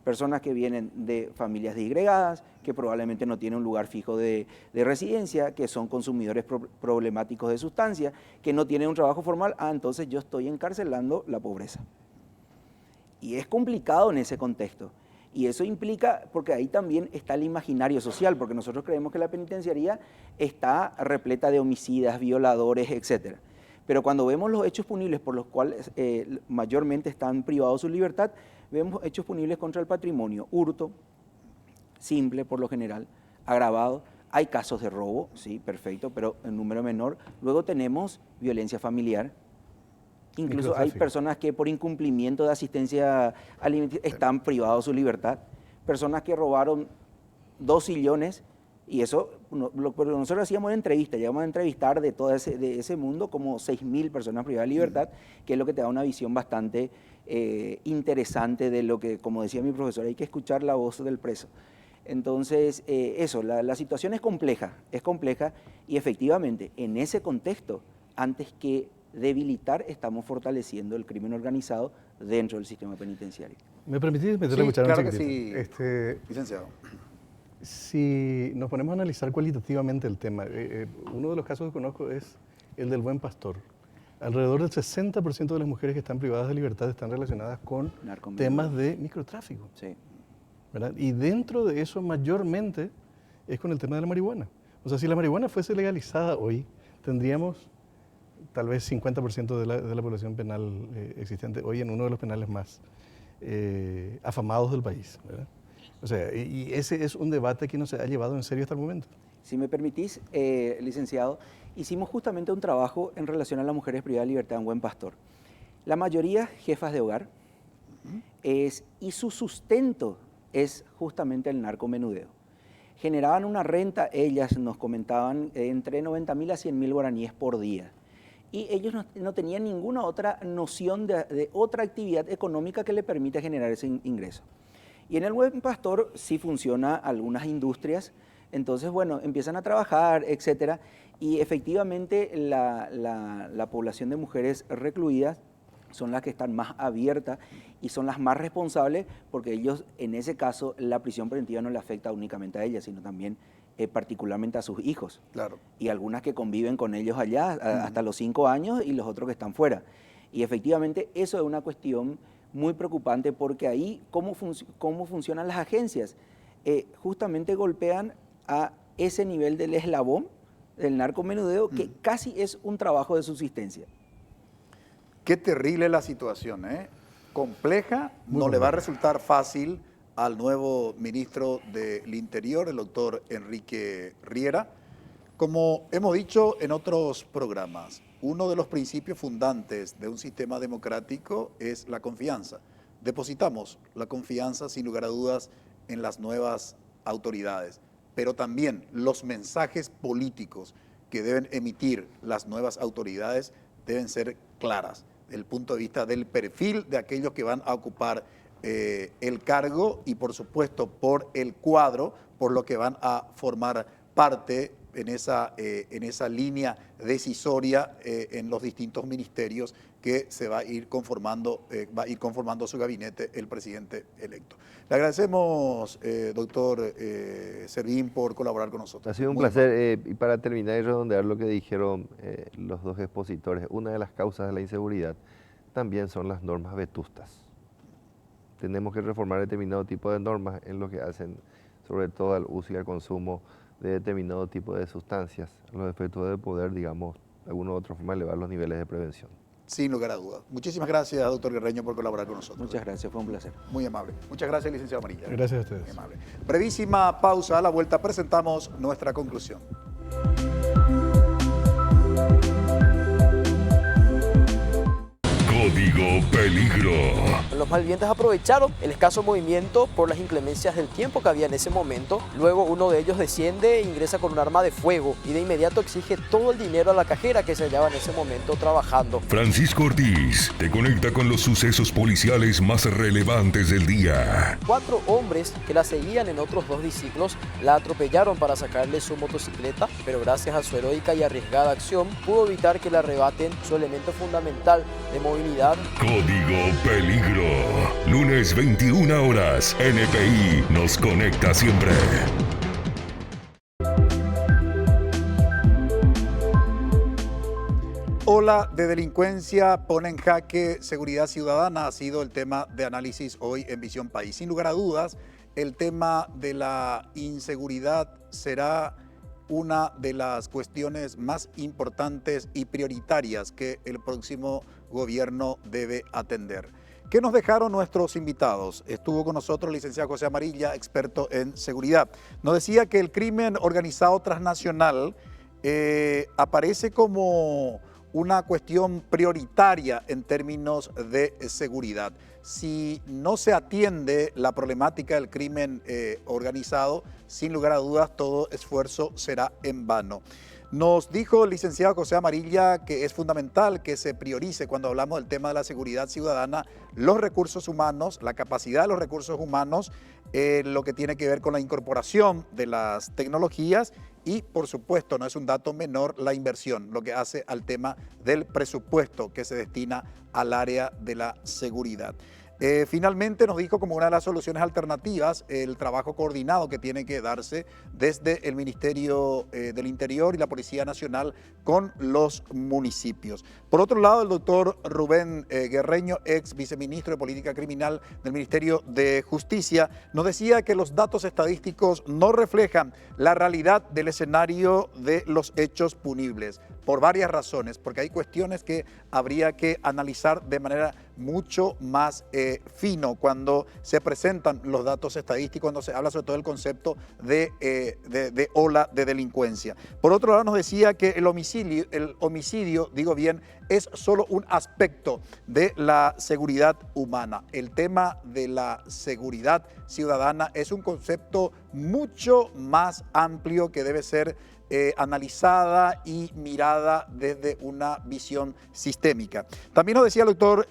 Personas que vienen de familias disgregadas, que probablemente no tienen un lugar fijo de residencia, que son consumidores problemáticos de sustancias, que no tienen un trabajo formal, entonces yo estoy encarcelando la pobreza. Y es complicado en ese contexto. Y eso implica, porque ahí también está el imaginario social, porque nosotros creemos que la penitenciaría está repleta de homicidas, violadores, etc. Pero cuando vemos los hechos punibles por los cuales mayormente están privados de su libertad, vemos hechos punibles contra el patrimonio, hurto, simple por lo general, agravado. Hay casos de robo, sí, perfecto, pero en número menor. Luego tenemos violencia familiar. Incluso hay personas que por incumplimiento de asistencia alimenticia están privados de su libertad. Personas que robaron 2 sillones, y eso, nosotros hacíamos entrevistas, llegamos a entrevistar de todo ese mundo como 6.000 personas privadas de libertad, que es lo que te da una visión bastante interesante de lo que, como decía mi profesor, hay que escuchar la voz del preso. Entonces, la situación es compleja y efectivamente en ese contexto, antes que debilitar, estamos fortaleciendo el crimen organizado dentro del sistema penitenciario. ¿Me permitís meterle cuchara? Claro que sí, licenciado. Si nos ponemos a analizar cualitativamente el tema, uno de los casos que conozco es el del Buen Pastor. Alrededor del 60% de las mujeres que están privadas de libertad están relacionadas con temas de microtráfico. Sí. ¿Verdad? Y dentro de eso mayormente es con el tema de la marihuana. O sea, si la marihuana fuese legalizada hoy, tendríamos tal vez 50% de la población penal existente hoy en uno de los penales más afamados del país, ¿verdad? O sea, y ese es un debate que no se ha llevado en serio hasta el momento. Si me permitís, licenciado, hicimos justamente un trabajo en relación a las mujeres privadas de libertad en Buen Pastor. La mayoría jefas de hogar, y su sustento es justamente el narcomenudeo. Generaban una renta, ellas nos comentaban, entre 90.000 a 100.000 guaraníes por día. Y ellos no tenían ninguna otra noción de otra actividad económica que le permita generar ese ingreso. Y en el Buen Pastor sí funciona algunas industrias, entonces, bueno, empiezan a trabajar, etcétera, y efectivamente la población de mujeres recluidas son las que están más abiertas y son las más responsables, porque ellos, en ese caso, la prisión preventiva no le afecta únicamente a ellas, sino también particularmente a sus hijos. Claro. Y algunas que conviven con ellos allá hasta los 5 años y los otros que están fuera. Y efectivamente eso es una cuestión muy preocupante, porque ahí cómo funcionan las agencias. Justamente golpean a ese nivel del eslabón del narcomenudeo, que casi es un trabajo de subsistencia. Qué terrible la situación, ¿eh? Compleja, no le va a resultar fácil al nuevo ministro del Interior, el doctor Enrique Riera. Como hemos dicho en otros programas, uno de los principios fundantes de un sistema democrático es la confianza. Depositamos la confianza, sin lugar a dudas, en las nuevas autoridades, pero también los mensajes políticos que deben emitir las nuevas autoridades deben ser claras desde el punto de vista del perfil de aquellos que van a ocupar el cargo y por supuesto por el cuadro, por lo que van a formar parte en esa línea decisoria en los distintos ministerios que se va a ir conformando su gabinete el presidente electo. Le agradecemos, doctor Servín, por colaborar con nosotros. Ha sido un placer. Y para terminar y redondear lo que dijeron los dos expositores, una de las causas de la inseguridad también son las normas vetustas. Tenemos que reformar determinado tipo de normas en lo que hacen sobre todo al uso y al consumo de determinado tipo de sustancias, los efectos de poder, digamos, de alguna u otra forma elevar los niveles de prevención. Sin lugar a dudas. Muchísimas gracias, doctor Guerreño, por colaborar con nosotros. Muchas gracias, fue un placer. Muy amable. Muchas gracias, licenciado Amarilla. Gracias a ustedes. Muy amable. Brevísima pausa. A la vuelta presentamos nuestra conclusión. Código Peligro. Los malvivientes aprovecharon el escaso movimiento por las inclemencias del tiempo que había en ese momento. Luego uno de ellos desciende, ingresa con un arma de fuego y de inmediato exige todo el dinero a la cajera que se hallaba en ese momento trabajando. Francisco Ortiz te conecta con los sucesos policiales más relevantes del día. 4 hombres que la seguían en otros 2 discípulos la atropellaron para sacarle su motocicleta, pero gracias a su heroica y arriesgada acción pudo evitar que le arrebaten su elemento fundamental de movilidad. Código Peligro. Lunes 21 horas. NPI nos conecta siempre. Ola de delincuencia pone en jaque seguridad ciudadana, ha sido el tema de análisis hoy en Visión País. Sin lugar a dudas, el tema de la inseguridad será una de las cuestiones más importantes y prioritarias que el próximo gobierno debe atender. ¿Qué nos dejaron nuestros invitados? Estuvo con nosotros el licenciado José Amarilla, experto en seguridad. Nos decía que el crimen organizado transnacional aparece como una cuestión prioritaria en términos de seguridad. Si no se atiende la problemática del crimen organizado, sin lugar a dudas, todo esfuerzo será en vano. Nos dijo el licenciado José Amarilla que es fundamental que se priorice cuando hablamos del tema de la seguridad ciudadana los recursos humanos, la capacidad de los recursos humanos, lo que tiene que ver con la incorporación de las tecnologías y, por supuesto, no es un dato menor la inversión, lo que hace al tema del presupuesto que se destina al área de la seguridad. Finalmente nos dijo como una de las soluciones alternativas el trabajo coordinado que tiene que darse desde el Ministerio del Interior y la Policía Nacional con los municipios. Por otro lado, el doctor Rubén Guerreño, ex viceministro de Política Criminal del Ministerio de Justicia, nos decía que los datos estadísticos no reflejan la realidad del escenario de los hechos punibles, por varias razones, porque hay cuestiones que habría que analizar de manera mucho más fino cuando se presentan los datos estadísticos, cuando se habla sobre todo del concepto de ola de delincuencia. Por otro lado, nos decía que el homicidio, digo bien, es solo un aspecto de la seguridad humana. El tema de la seguridad ciudadana es un concepto mucho más amplio que debe ser analizada y mirada desde una visión sistémica. También nos decía el doctor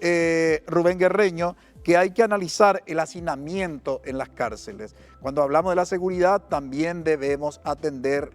Rubén Guerreño que hay que analizar el hacinamiento en las cárceles. Cuando hablamos de la seguridad, también debemos atender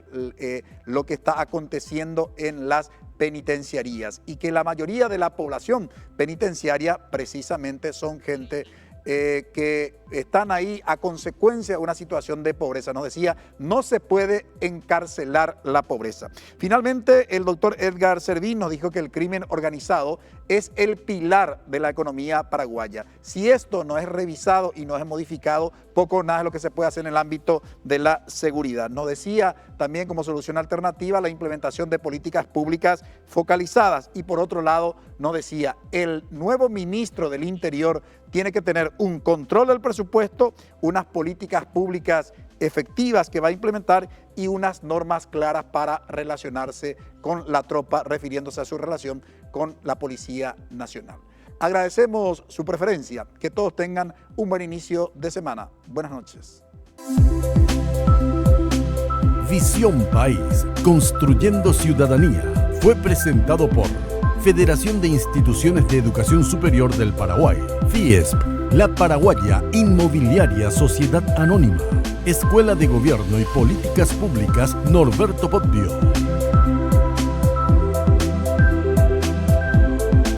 lo que está aconteciendo en las penitenciarías y que la mayoría de la población penitenciaria precisamente son gente que están ahí a consecuencia de una situación de pobreza. Nos decía, no se puede encarcelar la pobreza. Finalmente, el doctor Edgar Servín nos dijo que el crimen organizado es el pilar de la economía paraguaya. Si esto no es revisado y no es modificado, poco o nada es lo que se puede hacer en el ámbito de la seguridad. Nos decía también como solución alternativa la implementación de políticas públicas focalizadas y por otro lado nos decía, el nuevo ministro del Interior tiene que tener un control del presupuesto, unas políticas públicas efectivas que va a implementar y unas normas claras para relacionarse con la tropa, refiriéndose a su relación con la Policía Nacional. Agradecemos su preferencia, que todos tengan un buen inicio de semana. Buenas noches. Visión País, construyendo ciudadanía, fue presentado por Federación de Instituciones de Educación Superior del Paraguay, FIESP, La Paraguaya Inmobiliaria Sociedad Anónima. Escuela de Gobierno y Políticas Públicas Norberto Bobbio.